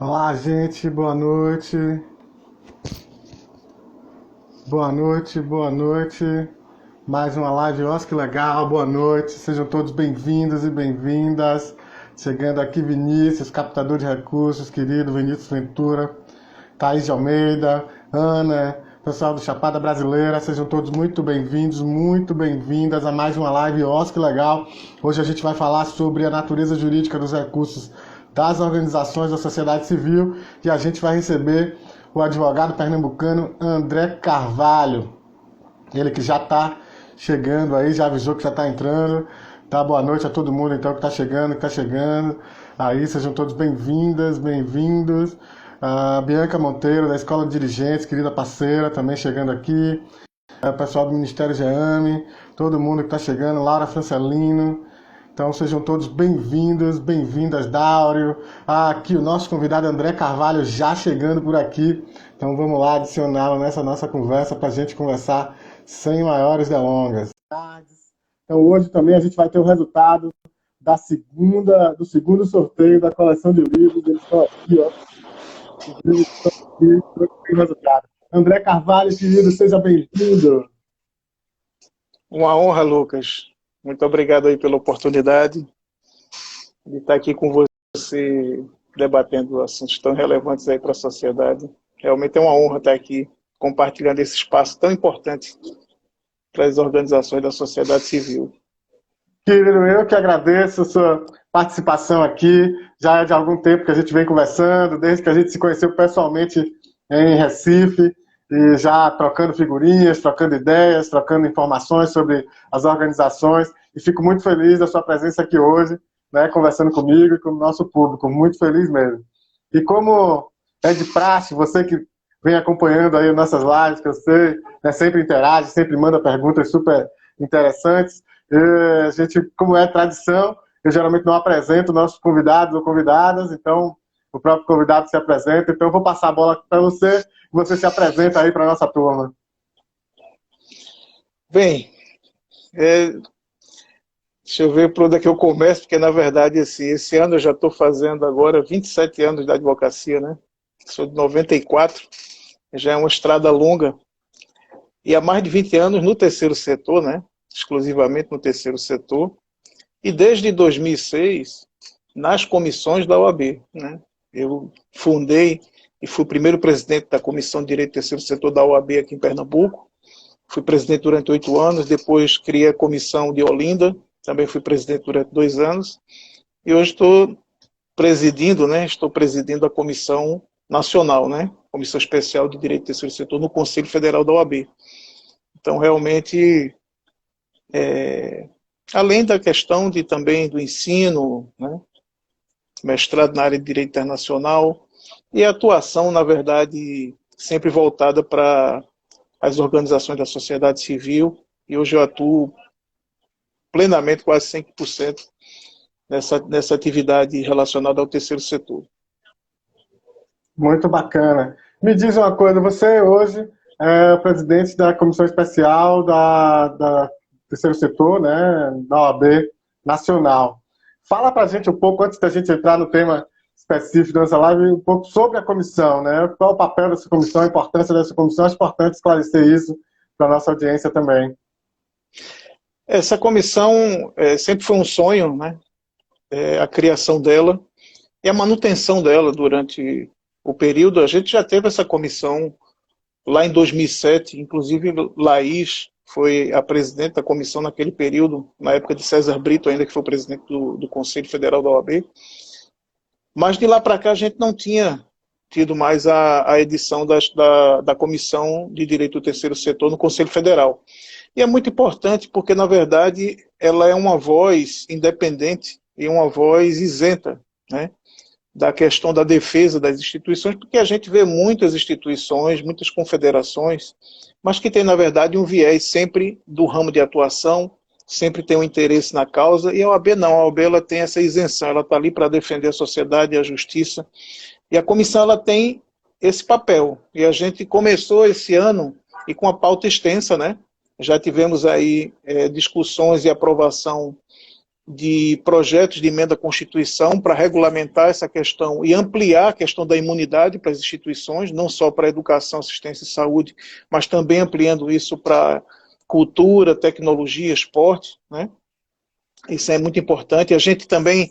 Olá, gente, boa noite. Boa noite, boa noite. Mais uma live, ó, que legal, boa noite. Sejam todos bem-vindos e bem-vindas. Chegando aqui, Vinícius, captador de recursos, querido Vinícius Ventura, Thaís de Almeida, Ana, pessoal do Chapada Brasileira, sejam todos muito bem-vindos, muito bem-vindas a mais uma live, ó, que legal. Hoje a gente vai falar sobre a natureza jurídica dos recursos das organizações da sociedade civil e a gente vai receber o advogado pernambucano André Carvalho. Ele que já está chegando aí, já avisou que já está entrando. Tá, boa noite a todo mundo então que está chegando, que está chegando. Aí, sejam todos bem-vindas, bem-vindos. A Bianca Monteiro, da Escola de Dirigentes, querida parceira, também chegando aqui. O pessoal do Ministério GEAME, todo mundo que está chegando. Laura Francelino. Então sejam todos bem-vindos, bem-vindas, Dáurio. Aqui o nosso convidado André Carvalho já chegando por aqui. Então vamos lá adicioná-lo nessa nossa conversa para a gente conversar sem maiores delongas. Então hoje também a gente vai ter o resultado do segundo sorteio da coleção de livros. Eles estão aqui, ó. Os livros estão aqui, o resultado. André Carvalho, querido, seja bem-vindo. Uma honra, Lucas. Muito obrigado aí pela oportunidade de estar aqui com você debatendo assuntos tão relevantes aí para a sociedade. Realmente é uma honra estar aqui compartilhando esse espaço tão importante para as organizações da sociedade civil. Querido, eu que agradeço a sua participação aqui. Já é de algum tempo que a gente vem conversando, desde que a gente se conheceu pessoalmente em Recife, e já trocando figurinhas, trocando ideias, trocando informações sobre as organizações. E fico muito feliz da sua presença aqui hoje, né, conversando comigo e com o nosso público. Muito feliz mesmo. E como é de praxe, você que vem acompanhando aí nossas lives, que eu sei, né, sempre interage, sempre manda perguntas super interessantes. A gente, como é tradição, eu geralmente não apresento nossos convidados ou convidadas, então o próprio convidado se apresenta. Então eu vou passar a bola para você e você se apresenta aí para a nossa turma. Bem, deixa eu ver por onde é que eu começo, porque na verdade esse ano eu já estou fazendo agora 27 anos da advocacia, né? Sou de 94, já é uma estrada longa. E há mais de 20 anos no terceiro setor, né? Exclusivamente no terceiro setor. E desde 2006, nas comissões da OAB, né? Eu fundei e fui o primeiro presidente da Comissão de Direito do Terceiro Setor da OAB aqui em Pernambuco. Fui presidente durante 8 anos, depois criei a comissão de Olinda, também fui presidente durante 2 anos. E hoje estou presidindo, né? Estou presidindo a Comissão Nacional, né? Comissão Especial de Direito do Terceiro Setor no Conselho Federal da OAB. Então, realmente, além da questão também do ensino, né? Mestrado na área de Direito Internacional, e a atuação, na verdade, sempre voltada para as organizações da sociedade civil, e hoje eu atuo plenamente, quase 100%, nessa atividade relacionada ao terceiro setor. Muito bacana. Me diz uma coisa, você hoje é presidente da Comissão Especial da Terceiro Setor, né, da OAB Nacional. Fala para a gente um pouco, antes da gente entrar no tema específico da nossa live, um pouco sobre a comissão, né? Qual o papel dessa comissão, a importância dessa comissão. Acho importante esclarecer isso para a nossa audiência também. Essa comissão sempre foi um sonho, né? A criação dela e a manutenção dela durante o período. A gente já teve essa comissão lá em 2007, inclusive Laís foi a presidente da comissão naquele período, na época de César Brito, ainda que foi o presidente do Conselho Federal da OAB. Mas de lá para cá a gente não tinha tido mais a edição da Comissão de Direito do Terceiro Setor no Conselho Federal. E é muito importante porque, na verdade, ela é uma voz independente e uma voz isenta, né, da questão da defesa das instituições, porque a gente vê muitas instituições, muitas confederações, mas que tem, na verdade, um viés sempre do ramo de atuação, sempre tem um interesse na causa, e a OAB não, a OAB ela tem essa isenção, ela está ali para defender a sociedade e a justiça, e a comissão ela tem esse papel, e a gente começou esse ano, e com a pauta extensa, né, já tivemos aí discussões e aprovação de projetos de emenda à Constituição para regulamentar essa questão e ampliar a questão da imunidade para as instituições, não só para a educação, assistência e saúde, mas também ampliando isso para cultura, tecnologia, esporte, né? Isso é muito importante. A gente também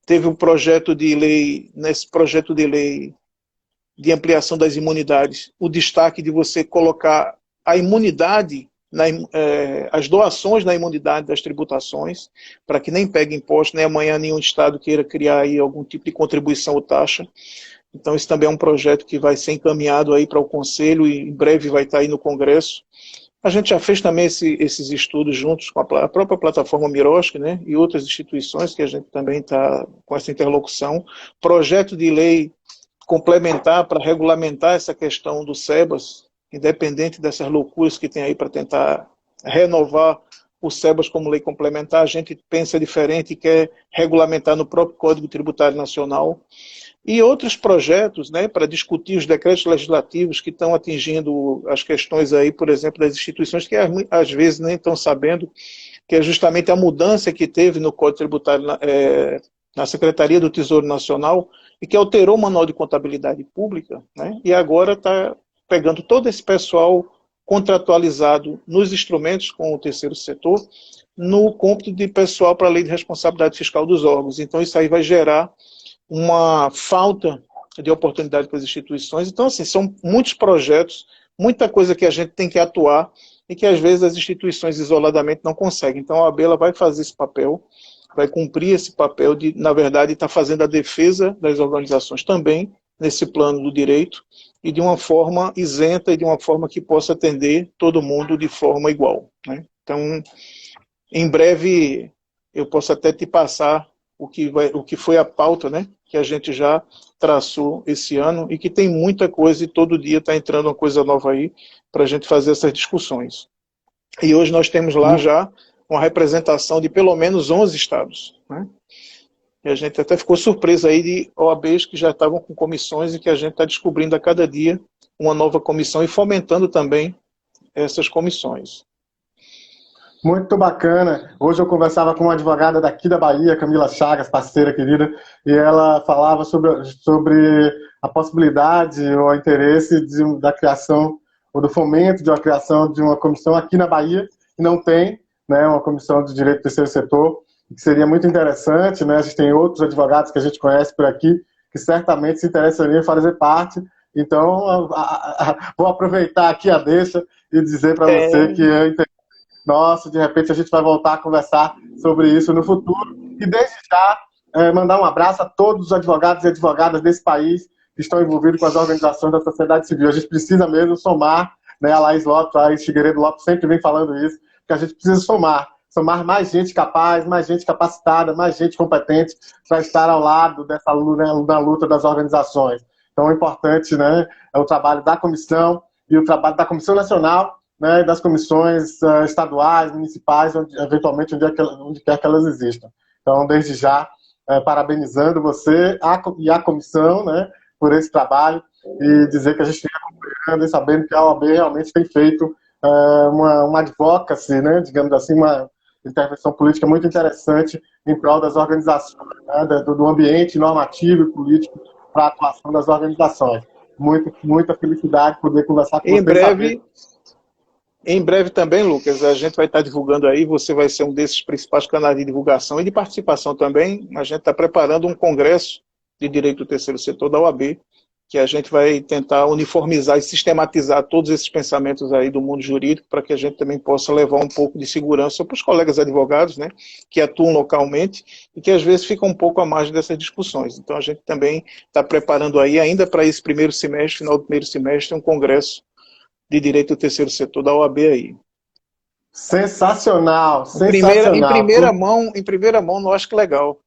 teve um projeto de lei, nesse projeto de lei de ampliação das imunidades, o destaque de você colocar a imunidade, as doações na imunidade das tributações, para que nem pegue imposto, nem amanhã nenhum Estado queira criar aí algum tipo de contribuição ou taxa. Então, esse também é um projeto que vai ser encaminhado aí para o Conselho e em breve vai estar aí no Congresso. A gente já fez também esses estudos juntos com a própria plataforma Miroski, né, e outras instituições que a gente também está com essa interlocução. Projeto de lei complementar para regulamentar essa questão do SEBAS, independente dessas loucuras que tem aí para tentar renovar o SEBAS como lei complementar, a gente pensa diferente e quer regulamentar no próprio Código Tributário Nacional. E outros projetos, né, para discutir os decretos legislativos que estão atingindo as questões aí, por exemplo, das instituições que às vezes nem estão sabendo, que é justamente a mudança que teve no Código Tributário na Secretaria do Tesouro Nacional e que alterou o Manual de Contabilidade Pública, né, e agora está pegando todo esse pessoal contratualizado nos instrumentos com o terceiro setor, no cômputo de pessoal para a Lei de Responsabilidade Fiscal dos órgãos. Então isso aí vai gerar uma falta de oportunidade para as instituições. Então, assim, são muitos projetos, muita coisa que a gente tem que atuar e que, às vezes, as instituições isoladamente não conseguem. Então, a OAB ela vai fazer esse papel, vai cumprir esse papel de, na verdade, estar fazendo a defesa das organizações também, nesse plano do direito, e de uma forma isenta e de uma forma que possa atender todo mundo de forma igual, né? Então, em breve, eu posso até te passar o que foi a pauta, né, que a gente já traçou esse ano e que tem muita coisa e todo dia está entrando uma coisa nova aí para a gente fazer essas discussões. E hoje nós temos lá já uma representação de pelo menos 11 estados, né? E a gente até ficou surpreso aí de OABs que já estavam com comissões e que a gente está descobrindo a cada dia uma nova comissão e fomentando também essas comissões. Muito bacana. Hoje eu conversava com uma advogada daqui da Bahia, Camila Chagas, parceira querida, e ela falava sobre a possibilidade ou o interesse da criação ou do fomento de uma criação de uma comissão aqui na Bahia, que não tem, né, uma comissão de direito do terceiro setor, que seria muito interessante, né? A gente tem outros advogados que a gente conhece por aqui que certamente se interessariam em fazer parte. Então, vou aproveitar aqui a deixa e dizer para você que é interessante. Nossa, de repente a gente vai voltar a conversar sobre isso no futuro. E desde já, mandar um abraço a todos os advogados e advogadas desse país que estão envolvidos com as organizações da sociedade civil. A gente precisa mesmo somar, né, a Laís Lopes, a Laís Figueiredo Lopes sempre vem falando isso, que a gente precisa somar mais gente capaz, mais gente capacitada, mais gente competente para estar ao lado dessa da luta das organizações. Então, é importante, né, é o trabalho da comissão e o trabalho da Comissão Nacional, né, das comissões estaduais, municipais, eventualmente onde quer que elas existam. Então, desde já, parabenizando você e a comissão, né, por esse trabalho e dizer que a gente fica acompanhando e sabendo que a OAB realmente tem feito uma advocacy, né, digamos assim, uma intervenção política muito interessante em prol das organizações, né, do ambiente normativo e político para a atuação das organizações. Muita felicidade poder conversar com você. Em breve também, Lucas, a gente vai estar divulgando aí, você vai ser um desses principais canais de divulgação e de participação também. A gente está preparando um congresso de direito do terceiro setor da OAB, que a gente vai tentar uniformizar e sistematizar todos esses pensamentos aí do mundo jurídico, para que a gente também possa levar um pouco de segurança para os colegas advogados, né, que atuam localmente e que às vezes ficam um pouco à margem dessas discussões. Então a gente também está preparando aí, ainda para esse primeiro semestre, final do primeiro semestre, um congresso de direito do terceiro setor da OAB aí. Sensacional, sensacional. Em primeira mão, não acho que legal.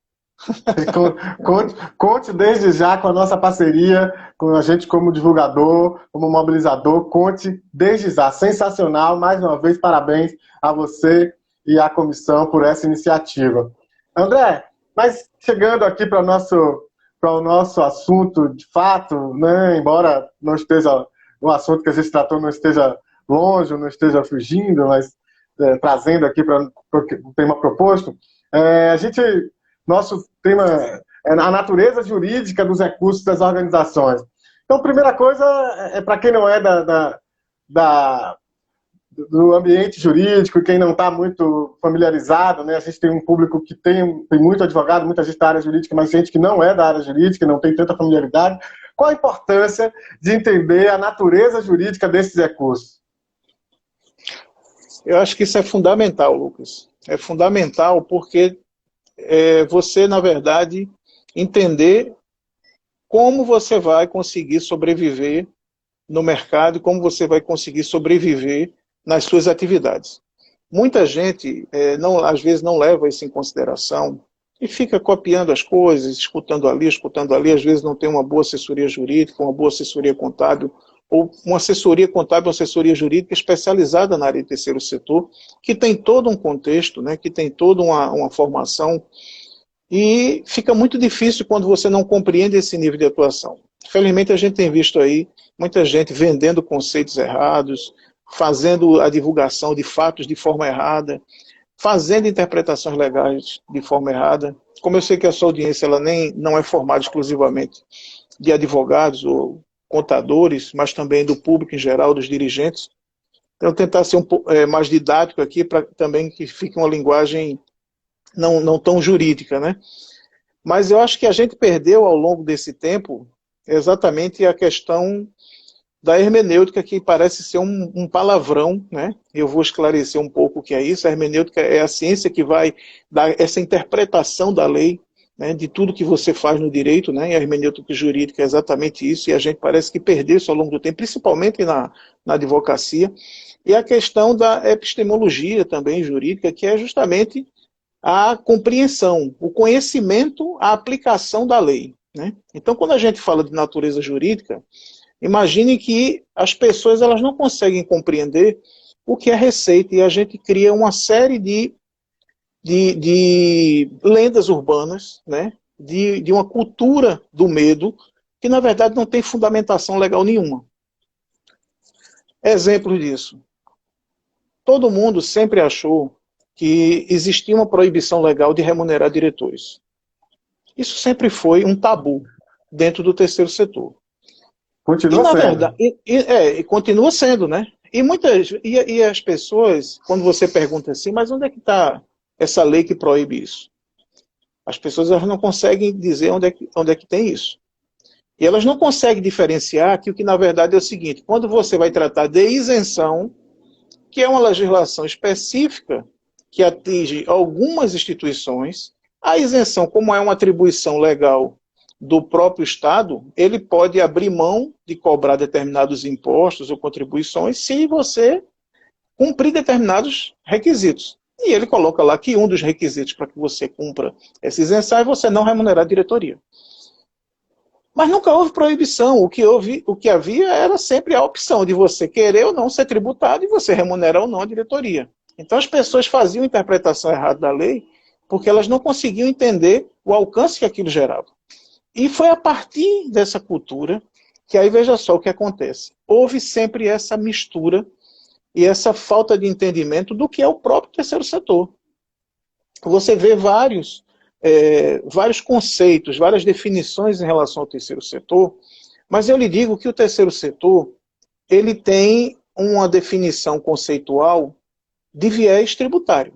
Conte desde já com a nossa parceria, com a gente como divulgador, como mobilizador, conte desde já. Sensacional, mais uma vez, parabéns a você e à comissão por essa iniciativa. André, mas chegando aqui para o nosso assunto de fato, né, embora não esteja, o assunto que a gente tratou não esteja longe, não esteja fugindo, mas trazendo aqui para o tema proposto, Nosso tema é a natureza jurídica dos recursos das organizações. Então, primeira coisa, para quem não é do ambiente jurídico, quem não está muito familiarizado, né? A gente tem um público que tem muito advogado, muita gente da área jurídica, mas gente que não é da área jurídica, não tem tanta familiaridade. Qual a importância de entender a natureza jurídica desses recursos? Eu acho que isso é fundamental, Lucas. É fundamental porque você, na verdade, entender como você vai conseguir sobreviver no mercado e como você vai conseguir sobreviver nas suas atividades. Muita gente, às vezes, não leva isso em consideração e fica copiando as coisas, escutando ali, às vezes não tem uma boa assessoria jurídica, uma boa assessoria contábil, ou uma assessoria contábil, uma assessoria jurídica especializada na área de terceiro setor, que tem todo um contexto, né, que tem toda uma formação, e fica muito difícil quando você não compreende esse nível de atuação. Felizmente a gente tem visto aí muita gente vendendo conceitos errados, fazendo a divulgação de fatos de forma errada, fazendo interpretações legais de forma errada. Como eu sei que a sua audiência ela não é formada exclusivamente de advogados ou contadores, mas também do público em geral, dos dirigentes, então tentar ser um pouco mais didático aqui, para também que fique uma linguagem não tão jurídica, né? Mas eu acho que a gente perdeu ao longo desse tempo exatamente a questão da hermenêutica, que parece ser um palavrão, né? Eu vou esclarecer um pouco o que é isso. A hermenêutica é a ciência que vai dar essa interpretação da lei, né, de tudo que você faz no direito, né? E a hermenêutica jurídica é exatamente isso, e a gente parece que perdeu isso ao longo do tempo, principalmente na advocacia. E a questão da epistemologia também jurídica, que é justamente a compreensão, o conhecimento, a aplicação da lei, né? Então, quando a gente fala de natureza jurídica, imagine que as pessoas elas não conseguem compreender o que é receita, e a gente cria uma série de lendas urbanas, né? de uma cultura do medo, que na verdade não tem fundamentação legal nenhuma. Exemplo disso. Todo mundo sempre achou que existia uma proibição legal de remunerar diretores. Isso sempre foi um tabu dentro do terceiro setor. Continua na sendo. Verdade, e continua sendo, né? E as pessoas, quando você pergunta assim, mas onde é que está essa lei que proíbe isso? As pessoas elas não conseguem dizer onde é que tem isso. E elas não conseguem diferenciar que o que na verdade é o seguinte: quando você vai tratar de isenção, que é uma legislação específica que atinge algumas instituições, a isenção, como é uma atribuição legal do próprio Estado, ele pode abrir mão de cobrar determinados impostos ou contribuições se você cumprir determinados requisitos. E ele coloca lá que um dos requisitos para que você cumpra essa isenção é você não remunerar a diretoria. Mas nunca houve proibição. O que havia era sempre a opção de você querer ou não ser tributado e você remunerar ou não a diretoria. Então as pessoas faziam interpretação errada da lei porque elas não conseguiam entender o alcance que aquilo gerava. E foi a partir dessa cultura que aí veja só o que acontece. Houve sempre essa mistura e essa falta de entendimento do que é o próprio terceiro setor. Você vê vários conceitos, várias definições em relação ao terceiro setor, mas eu lhe digo que o terceiro setor ele tem uma definição conceitual de viés tributário.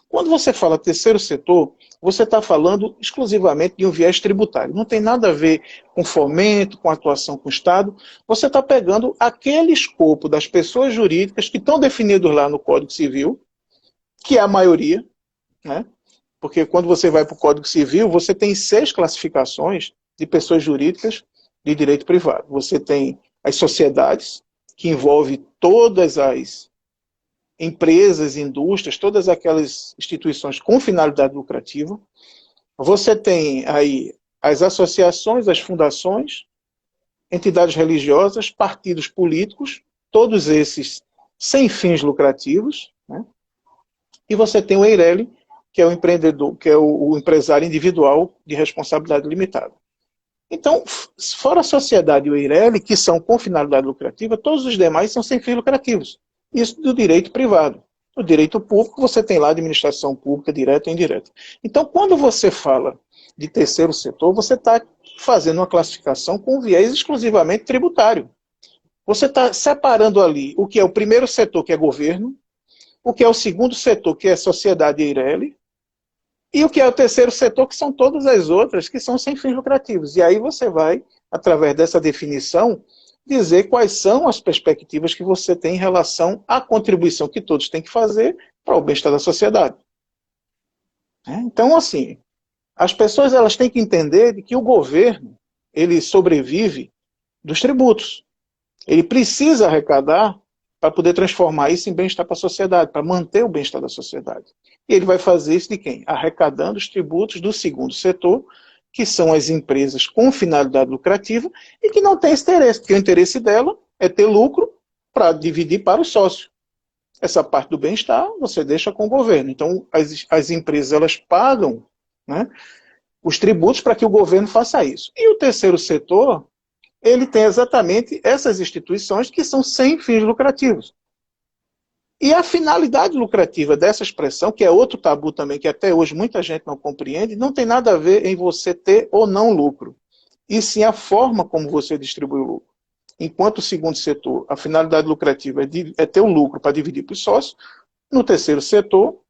Quando você fala terceiro setor, você está falando exclusivamente de um viés tributário. Não tem nada a ver com fomento, com atuação com o Estado. Você está pegando aquele escopo das pessoas jurídicas que estão definidos lá no Código Civil, que é a maioria, né? Porque quando você vai para o Código Civil, você tem 6 classificações de pessoas jurídicas de direito privado. Você tem as sociedades, que envolve todas as empresas, indústrias, todas aquelas instituições com finalidade lucrativa. Você tem aí as associações, as fundações, entidades religiosas, partidos políticos, todos esses sem fins lucrativos, né? E você tem o EIRELI, que é o empreendedor, que é o empresário individual de responsabilidade limitada. Então, fora a sociedade e o EIRELI, que são com finalidade lucrativa, todos os demais são sem fins lucrativos. Isso do direito privado. No direito público, você tem lá administração pública direta e indireta. Então, quando você fala de terceiro setor, você está fazendo uma classificação com viés exclusivamente tributário. Você está separando ali o que é o primeiro setor, que é governo, o que é o segundo setor, que é sociedade e Eireli, e o que é o terceiro setor, que são todas as outras, que são sem fins lucrativos. E aí você vai, através dessa definição, dizer quais são as perspectivas que você tem em relação à contribuição que todos têm que fazer para o bem-estar da sociedade. Então, assim, as pessoas elas têm que entender que o governo ele sobrevive dos tributos. Ele precisa arrecadar para poder transformar isso em bem-estar para a sociedade, para manter o bem-estar da sociedade. E ele vai fazer isso de quem? Arrecadando os tributos do segundo setor, que são as empresas com finalidade lucrativa e que não tem esse interesse, porque o interesse dela é ter lucro para dividir para o sócio. Essa parte do bem-estar você deixa com o governo. Então, as empresas elas pagam, né, os tributos para que o governo faça isso. E o terceiro setor, ele tem exatamente essas instituições que são sem fins lucrativos. E a finalidade lucrativa dessa expressão, que é outro tabu também, que até hoje muita gente não compreende, não tem nada a ver em você ter ou não lucro, e sim a forma como você distribui o lucro. Enquanto o segundo setor, a finalidade lucrativa é ter o lucro para dividir para os sócios, no terceiro setor,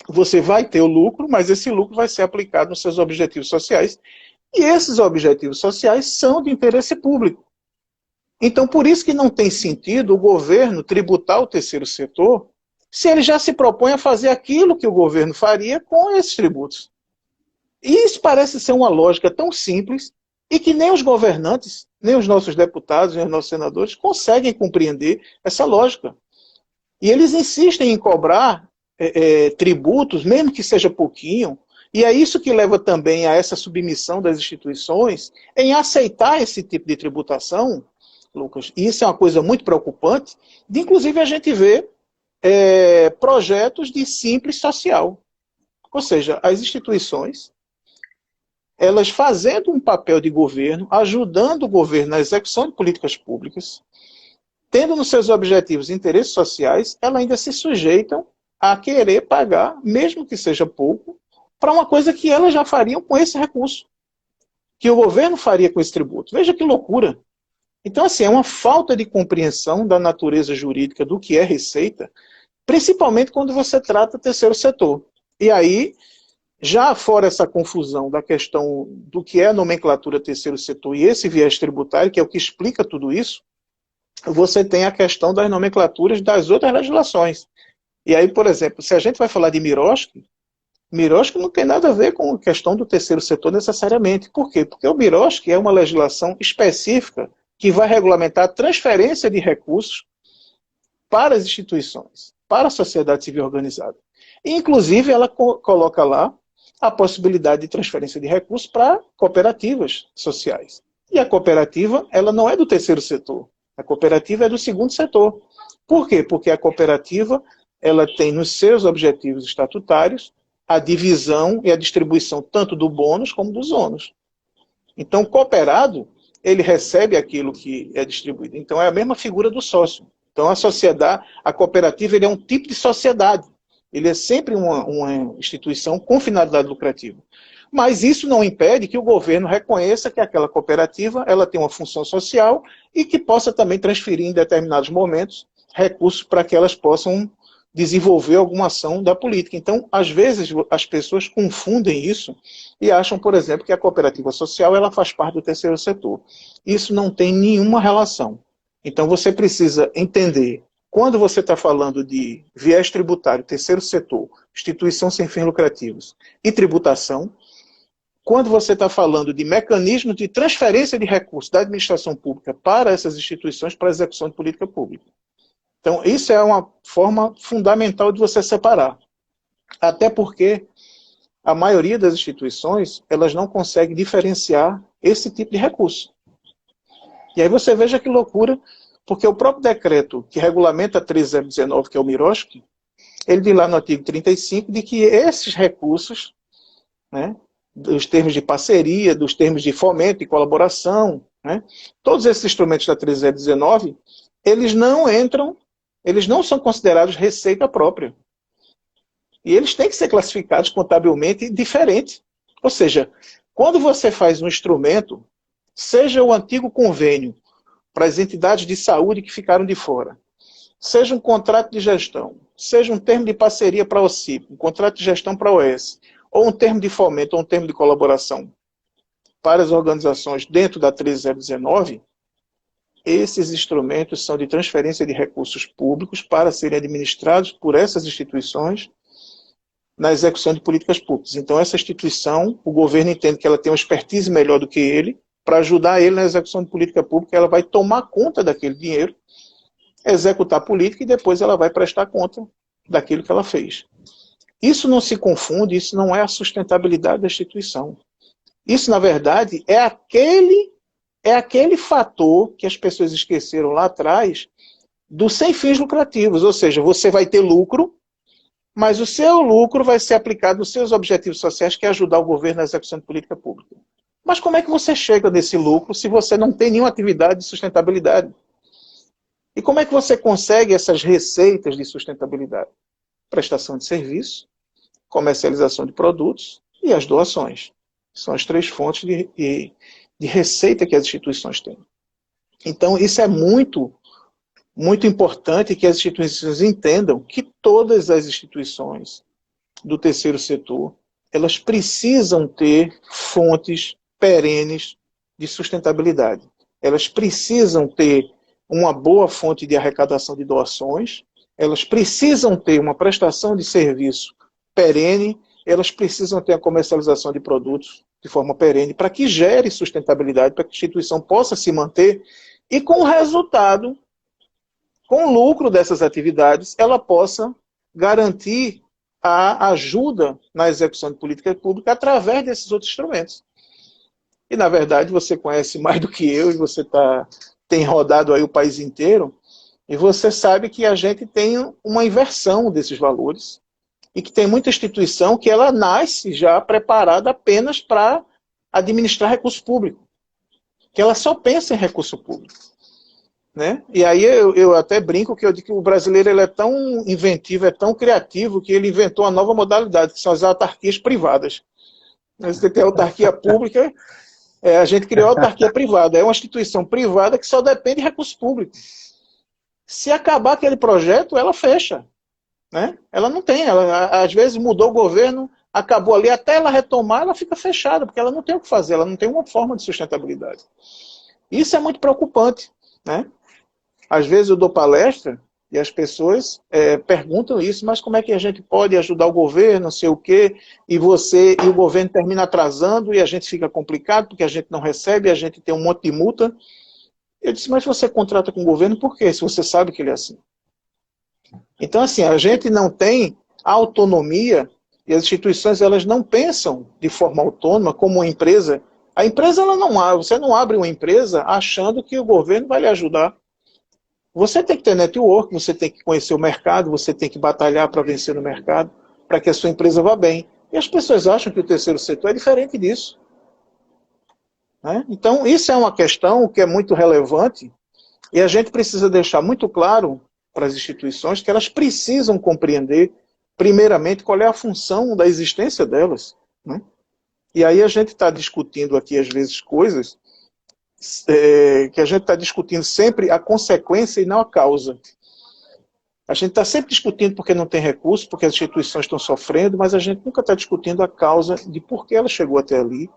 você vai ter o lucro, mas esse lucro vai ser aplicado nos seus objetivos sociais, e esses objetivos sociais são de interesse público. Então, por isso que não tem sentido o governo tributar o terceiro setor se ele já se propõe a fazer aquilo que o governo faria com esses tributos. E isso parece ser uma lógica tão simples e que nem os governantes, nem os nossos deputados, nem os nossos senadores conseguem compreender essa lógica. E eles insistem em cobrar tributos, mesmo que seja pouquinho, e é isso que leva também a essa submissão das instituições em aceitar esse tipo de tributação, Lucas, e isso é uma coisa muito preocupante, de inclusive a gente vê projetos de simples social. Ou seja, as instituições, elas fazendo um papel de governo, ajudando o governo na execução de políticas públicas, tendo nos seus objetivos interesses sociais, elas ainda se sujeitam a querer pagar, mesmo que seja pouco, para uma coisa que elas já fariam com esse recurso, que o governo faria com esse tributo. Veja que loucura. Então, assim, é uma falta de compreensão da natureza jurídica do que é receita, principalmente quando você trata terceiro setor. E aí, já fora essa confusão da questão do que é a nomenclatura terceiro setor e esse viés tributário, que é o que explica tudo isso, você tem a questão das nomenclaturas das outras legislações. E aí, por exemplo, se a gente vai falar de Miroski não tem nada a ver com a questão do terceiro setor necessariamente. Por quê? Porque o Miroski é uma legislação específica que vai regulamentar a transferência de recursos para as instituições, para a sociedade civil organizada. E, inclusive, ela coloca lá a possibilidade de transferência de recursos para cooperativas sociais. E a cooperativa, ela não é do terceiro setor. A cooperativa é do segundo setor. Por quê? Porque a cooperativa, ela tem nos seus objetivos estatutários a divisão e a distribuição tanto do bônus como dos ônus. Então, o cooperado, ele recebe aquilo que é distribuído. Então, é a mesma figura do sócio. Então, a sociedade, a cooperativa, ele é um tipo de sociedade. Ele é sempre uma instituição com finalidade lucrativa. Mas isso não impede que o governo reconheça que aquela cooperativa ela tem uma função social e que possa também transferir em determinados momentos recursos para que elas possam desenvolver alguma ação da política. Então, às vezes, as pessoas confundem isso e acham, por exemplo, que a cooperativa social ela faz parte do terceiro setor. Isso não tem nenhuma relação. Então, você precisa entender, quando você está falando de viés tributário, terceiro setor, instituição sem fins lucrativos e tributação, quando você está falando de mecanismos de transferência de recursos da administração pública para essas instituições para a execução de política pública. Então, isso é uma forma fundamental de você separar. Até porque a maioria das instituições, elas não conseguem diferenciar esse tipo de recurso. E aí você veja que loucura, porque o próprio decreto que regulamenta a 13019, que é o Miroski, ele diz lá no artigo 35 de que esses recursos, né, dos termos de parceria, dos termos de fomento e colaboração, né, todos esses instrumentos da 13019, eles não entram eles não são considerados receita própria. E eles têm que ser classificados contabilmente diferente. Ou seja, quando você faz um instrumento, seja o antigo convênio para as entidades de saúde que ficaram de fora, seja um contrato de gestão, seja um termo de parceria para a OCIP, um contrato de gestão para a OS, ou um termo de fomento, ou um termo de colaboração para as organizações dentro da 13019, esses instrumentos são de transferência de recursos públicos para serem administrados por essas instituições na execução de políticas públicas. Então, essa instituição, o governo entende que ela tem uma expertise melhor do que ele, para ajudar ele na execução de política pública, ela vai tomar conta daquele dinheiro, executar a política e depois ela vai prestar conta daquilo que ela fez. Isso não se confunde, isso não é a sustentabilidade da instituição. Isso, na verdade, é aquele fator que as pessoas esqueceram lá atrás do sem fins lucrativos, ou seja, você vai ter lucro, mas o seu lucro vai ser aplicado nos seus objetivos sociais, que é ajudar o governo na execução de política pública. Mas como é que você chega nesse lucro se você não tem nenhuma atividade de sustentabilidade? E como é que você consegue essas receitas de sustentabilidade? Prestação de serviço, comercialização de produtos e as doações. São as três fontes de receita que as instituições têm. Então, isso é muito importante que as instituições entendam que todas as instituições do terceiro setor, elas precisam ter fontes perenes de sustentabilidade. Elas precisam ter uma boa fonte de arrecadação de doações, elas precisam ter uma prestação de serviço perene, elas precisam ter a comercialização de produtos de forma perene, para que gere sustentabilidade, para que a instituição possa se manter e com o resultado, com o lucro dessas atividades, ela possa garantir a ajuda na execução de política pública através desses outros instrumentos. E, na verdade, você conhece mais do que eu, e você tem rodado aí o país inteiro, e você sabe que a gente tem uma inversão desses valores, e que tem muita instituição que ela nasce já preparada apenas para administrar recurso público, que ela só pensa em recurso público. Né? E aí eu até brinco que eu digo que o brasileiro ele é tão inventivo, é tão criativo, que ele inventou uma nova modalidade, que são as autarquias privadas. Você tem a autarquia pública, a gente criou a autarquia privada. É uma instituição privada que só depende de recurso público. Se acabar aquele projeto, ela fecha. Né? Ela não tem, às vezes mudou o governo, acabou ali, até ela retomar, ela fica fechada, porque ela não tem o que fazer, ela não tem uma forma de sustentabilidade. Isso é muito preocupante. Né? Às vezes eu dou palestra e as pessoas perguntam isso, mas como é que a gente pode ajudar o governo, não sei o quê, e o governo termina atrasando e a gente fica complicado porque a gente não recebe, a gente tem um monte de multa. Eu disse, mas você contrata com o governo por quê, se você sabe que ele é assim? Então, assim, a gente não tem autonomia e as instituições elas não pensam de forma autônoma como uma empresa. A empresa, você não abre uma empresa achando que o governo vai lhe ajudar. Você tem que ter network, você tem que conhecer o mercado, você tem que batalhar para vencer no mercado, para que a sua empresa vá bem. E as pessoas acham que o terceiro setor é diferente disso. Né? Então, isso é uma questão que é muito relevante e a gente precisa deixar muito claro para as instituições que elas precisam compreender, primeiramente, qual é a função da existência delas. Né? E aí a gente está discutindo aqui, às vezes, coisas que a gente está discutindo sempre a consequência e não a causa. A gente está sempre discutindo porque não tem recurso, porque as instituições estão sofrendo, mas a gente nunca está discutindo a causa de por que ela chegou até ali.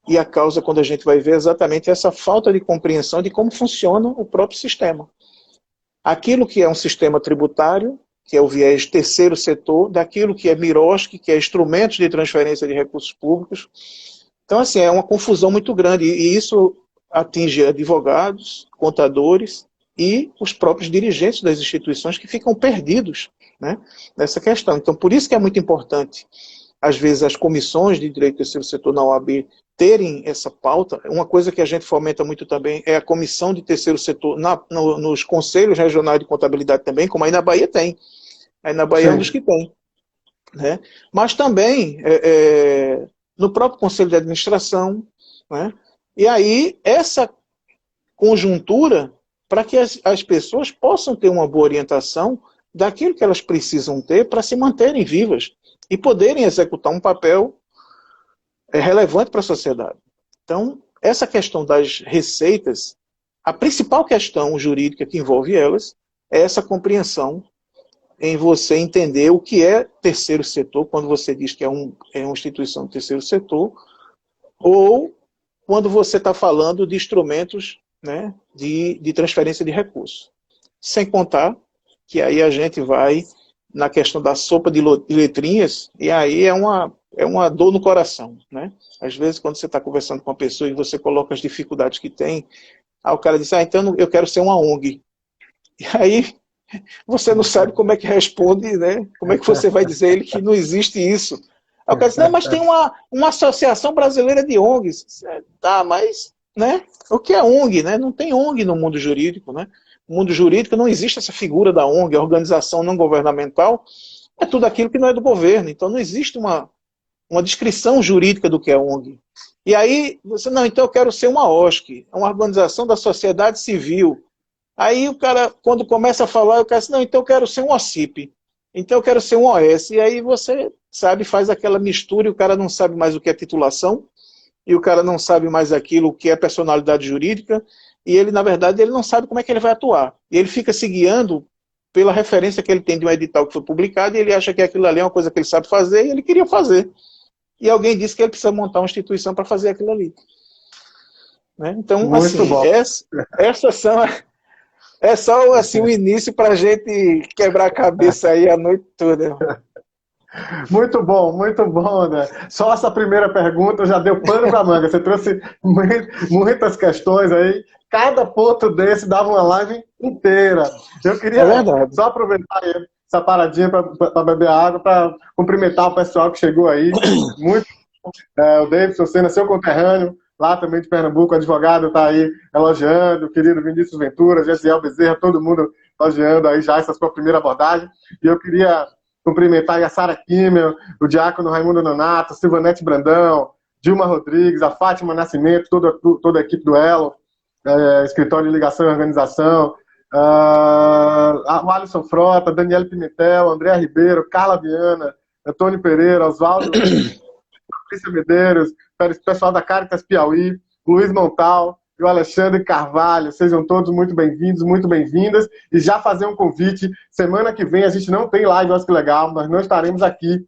E a causa, quando a gente vai ver, exatamente essa falta de compreensão de como funciona o próprio sistema. Aquilo que é um sistema tributário, que é o viés terceiro setor, daquilo que é MIROSC, que é instrumentos de transferência de recursos públicos. Então, assim, é uma confusão muito grande, e isso atinge advogados, contadores e os próprios dirigentes das instituições que ficam perdidos, né, nessa questão. Então, por isso que é muito importante, às vezes, as comissões de direito do terceiro setor na OAB terem essa pauta. Uma coisa que a gente fomenta muito também é a comissão de terceiro setor nos conselhos regionais de contabilidade também, como aí na Bahia tem. Aí na Bahia é um dos que tem. Né? Mas também no próprio conselho de administração. Né? E aí, essa conjuntura, para que as pessoas possam ter uma boa orientação daquilo que elas precisam ter para se manterem vivas e poderem executar um papel relevante para a sociedade. Então, essa questão das receitas, a principal questão jurídica que envolve elas é essa compreensão em você entender o que é terceiro setor, quando você diz que é uma instituição do terceiro setor, ou quando você está falando de instrumentos, né, de transferência de recursos. Sem contar que aí a gente vai na questão da sopa de letrinhas, e aí é uma dor no coração, né? Às vezes, quando você está conversando com uma pessoa e você coloca as dificuldades que tem, aí o cara diz, então eu quero ser uma ONG. E aí você não sabe como é que responde, né? Como é que você vai dizer a ele que não existe isso? Aí o cara diz, não, mas tem uma associação brasileira de ONGs. Tá, mas, né? O que é ONG, né? Não tem ONG no mundo jurídico, né? No mundo jurídico não existe essa figura da ONG, a organização não governamental, é tudo aquilo que não é do governo. Então não existe uma descrição jurídica do que é ONG. E aí, você, não, então eu quero ser uma OSC, uma organização da sociedade civil. Aí o cara, quando começa a falar, o cara diz, não, então eu quero ser um OCIP, então eu quero ser um OS. E aí você, sabe, faz aquela mistura e o cara não sabe mais o que é titulação, e o cara não sabe mais aquilo o que é personalidade jurídica, e ele, na verdade, ele não sabe como é que ele vai atuar. E ele fica se guiando pela referência que ele tem de um edital que foi publicado, e ele acha que aquilo ali é uma coisa que ele sabe fazer, e ele queria fazer. E alguém disse que ele precisa montar uma instituição para fazer aquilo ali. Né? Então, Muito assim, bom. essas são... É só assim, o início para a gente quebrar a cabeça aí a noite toda. Muito bom, André. Só essa primeira pergunta já deu pano para manga. Você trouxe muitas questões aí. Cada ponto desse dava uma live inteira. Eu queria só aproveitar essa paradinha para beber água, para cumprimentar o pessoal que chegou aí. Muito o Davidson Sena, seu conterrâneo, lá também de Pernambuco, advogado, está aí elogiando, o querido Vinícius Ventura, Gesiel Bezerra, todo mundo elogiando aí já essa sua primeira abordagem. E eu queria cumprimentar aí a Sara Kimmel, o diácono Raimundo Nonato, Silvanete Brandão, Dilma Rodrigues, a Fátima Nascimento, toda a equipe do Elo, escritório de ligação e organização, o Alisson Frota, Daniel Pimentel, André Ribeiro, Carla Viana, Antônio Pereira, Oswaldo, Patrícia Medeiros, pessoal da Caritas Piauí, Luiz Montal e o Alexandre Carvalho. Sejam todos muito bem-vindos, muito bem-vindas. E já fazer um convite, semana que vem a gente não tem live, olha que legal, nós não estaremos aqui.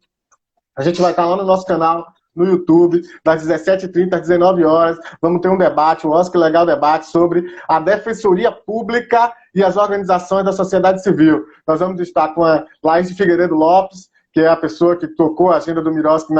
A gente vai estar lá no nosso canal, no YouTube, das 17h30 às 19 horas. Vamos ter um debate, um Oscar Legal debate sobre a Defensoria Pública e as organizações da sociedade civil. Nós vamos estar com a Laís de Figueiredo Lopes, que é a pessoa que tocou a agenda do Miroski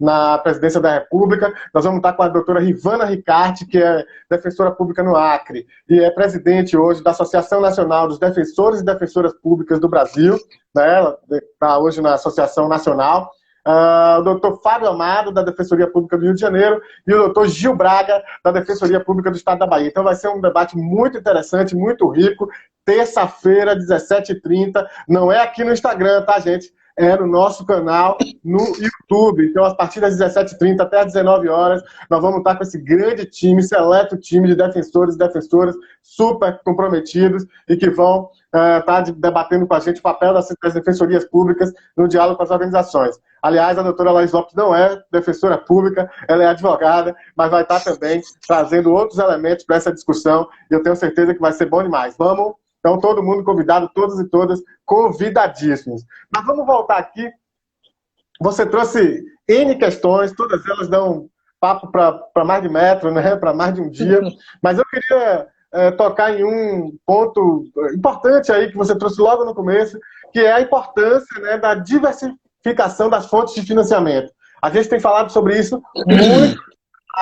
na presidência da República. Nós vamos estar com a doutora Rivana Ricarte, que é defensora pública no Acre, e é presidente hoje da Associação Nacional dos Defensores e Defensoras Públicas do Brasil, né? Ela está hoje na Associação Nacional. O doutor Fábio Amado, da Defensoria Pública do Rio de Janeiro, e o doutor Gil Braga, da Defensoria Pública do Estado da Bahia. Então vai ser um debate muito interessante, muito rico, terça-feira, 17h30, não é aqui no Instagram, tá, gente? É no nosso canal no YouTube. Então, a partir das 17h30 até as 19 horas, nós vamos estar com esse grande time, seleto time de defensores e defensoras super comprometidos e que vão estar debatendo com a gente o papel das defensorias públicas no diálogo com as organizações. Aliás, a doutora Laís Lopes não é defensora pública, ela é advogada, mas vai estar também trazendo outros elementos para essa discussão e eu tenho certeza que vai ser bom demais. Vamos? Então, todo mundo convidado, todos e todas convidadíssimos. Mas vamos voltar aqui. Você trouxe N questões, todas elas dão papo para mais de metro, né? Para mais de um dia. Mas eu queria tocar em um ponto importante aí que você trouxe logo no começo, que é a importância, né, da diversificação das fontes de financiamento. A gente tem falado sobre isso muito.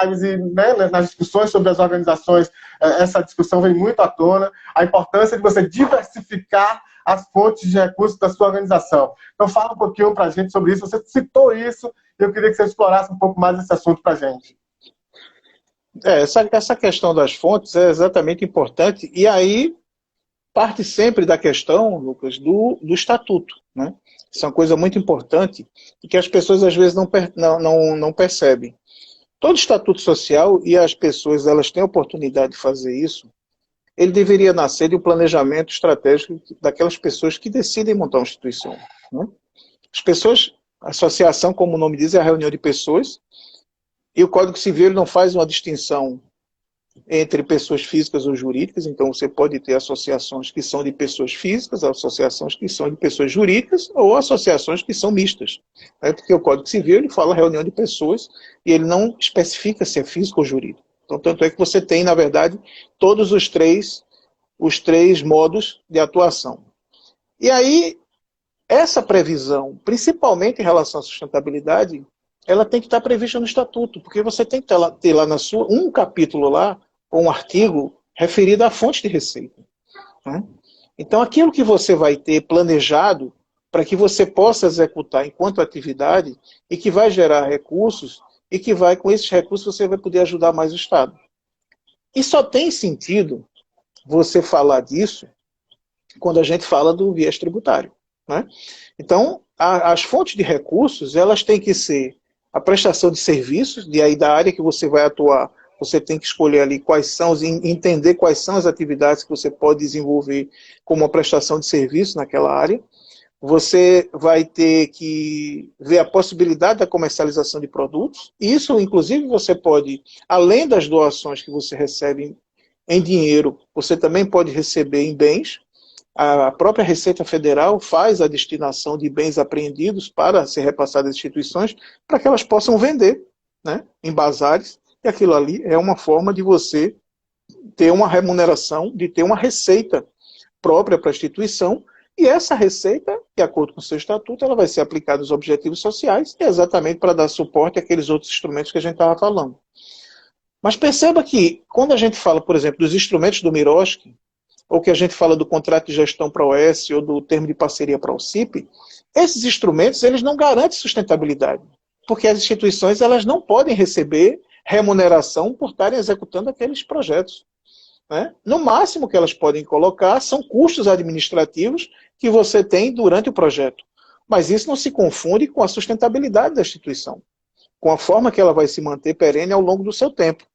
E, né, nas discussões sobre as organizações, essa discussão vem muito à tona, a importância de você diversificar as fontes de recursos da sua organização. Então fala um pouquinho para a gente sobre isso, você citou isso, e eu queria que você explorasse um pouco mais esse assunto para a gente. Essa questão das fontes é exatamente importante, e aí parte sempre da questão, Lucas, do estatuto, né? Isso é uma coisa muito importante e que as pessoas às vezes não percebem. Todo estatuto social, e as pessoas elas têm a oportunidade de fazer isso, ele deveria nascer de um planejamento estratégico daquelas pessoas que decidem montar uma instituição, né? As pessoas, a associação, como o nome diz, é a reunião de pessoas, e o Código Civil ele não faz uma distinção entre pessoas físicas ou jurídicas, então você pode ter associações que são de pessoas físicas, associações que são de pessoas jurídicas, ou associações que são mistas, né? Porque o Código Civil ele fala reunião de pessoas, e ele não especifica se é físico ou jurídico. Então, tanto é que você tem, na verdade, todos os três modos de atuação. E aí, essa previsão, principalmente em relação à sustentabilidade, ela tem que estar prevista no estatuto, porque você tem que ter lá um capítulo lá, ou um artigo, referido à fonte de receita, né? Então, aquilo que você vai ter planejado para que você possa executar enquanto atividade e que vai gerar recursos e que vai, com esses recursos, você vai poder ajudar mais o Estado. E só tem sentido você falar disso quando a gente fala do viés tributário, né? Então, as fontes de recursos, elas têm que ser a prestação de serviços, e aí da área que você vai atuar, você tem que escolher ali quais são, entender quais são as atividades que você pode desenvolver como uma prestação de serviço naquela área. Você vai ter que ver a possibilidade da comercialização de produtos. Isso, inclusive, você pode, além das doações que você recebe em dinheiro, você também pode receber em bens. A própria Receita Federal faz a destinação de bens apreendidos para ser repassado às instituições, para que elas possam vender, né, em bazares, e aquilo ali é uma forma de você ter uma remuneração, de ter uma receita própria para a instituição, e essa receita, de acordo com o seu estatuto, ela vai ser aplicada aos objetivos sociais, exatamente para dar suporte àqueles outros instrumentos que a gente estava falando. Mas perceba que, quando a gente fala, por exemplo, dos instrumentos do Miroski, ou que a gente fala do contrato de gestão para o OS, ou do termo de parceria para o CIP, esses instrumentos eles não garantem sustentabilidade, porque as instituições elas não podem receber remuneração por estarem executando aqueles projetos, né? No máximo que elas podem colocar são custos administrativos que você tem durante o projeto. Mas isso não se confunde com a sustentabilidade da instituição, com a forma que ela vai se manter perene ao longo do seu tempo.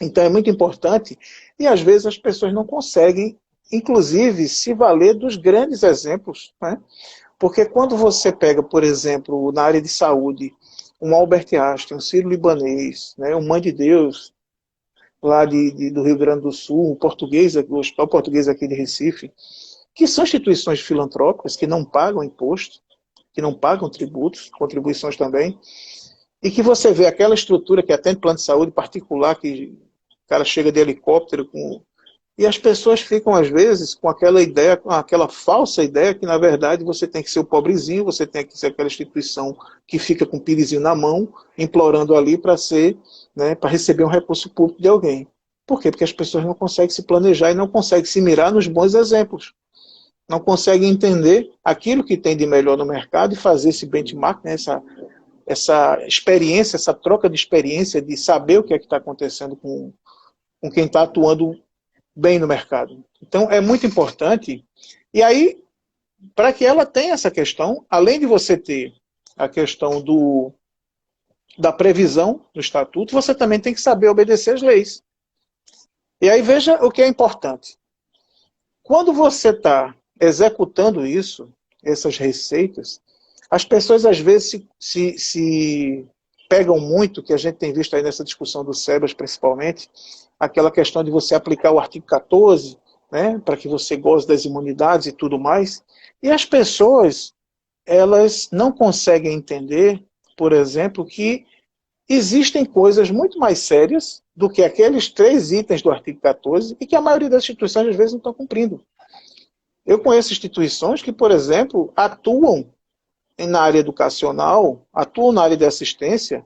Então é muito importante, e às vezes as pessoas não conseguem, inclusive, se valer dos grandes exemplos, né? Porque quando você pega, por exemplo, na área de saúde, um Albert Einstein, um Sírio-Libanês, né, um Mãe de Deus, lá do Rio Grande do Sul, o Hospital Português aqui de Recife, que são instituições filantrópicas, que não pagam imposto, que não pagam tributos, contribuições também, e que você vê aquela estrutura que atende plano de saúde particular, que o cara chega de helicóptero, e as pessoas ficam, às vezes, com aquela ideia, com aquela falsa ideia que, na verdade, você tem que ser o pobrezinho, você tem que ser aquela instituição que fica com o pirizinho na mão, implorando ali para ser, né, para receber um recurso público de alguém. Por quê? Porque as pessoas não conseguem se planejar e não conseguem se mirar nos bons exemplos. Não conseguem entender aquilo que tem de melhor no mercado e fazer esse benchmark, né, essa experiência, essa troca de experiência, de saber o que é que está acontecendo com quem está atuando bem no mercado. Então, é muito importante. E aí, para que ela tenha essa questão, além de você ter a questão da previsão do estatuto, você também tem que saber obedecer as leis. E aí, veja o que é importante. Quando você está executando isso, essas receitas, as pessoas às vezes se pegam muito, que a gente tem visto aí nessa discussão do SEBAS principalmente, aquela questão de você aplicar o artigo 14, né, para que você goze das imunidades e tudo mais, e as pessoas, elas não conseguem entender, por exemplo, que existem coisas muito mais sérias do que aqueles 3 itens do artigo 14 e que a maioria das instituições às vezes não estão cumprindo. Eu conheço instituições que, por exemplo, atuam na área educacional, atuam na área de assistência,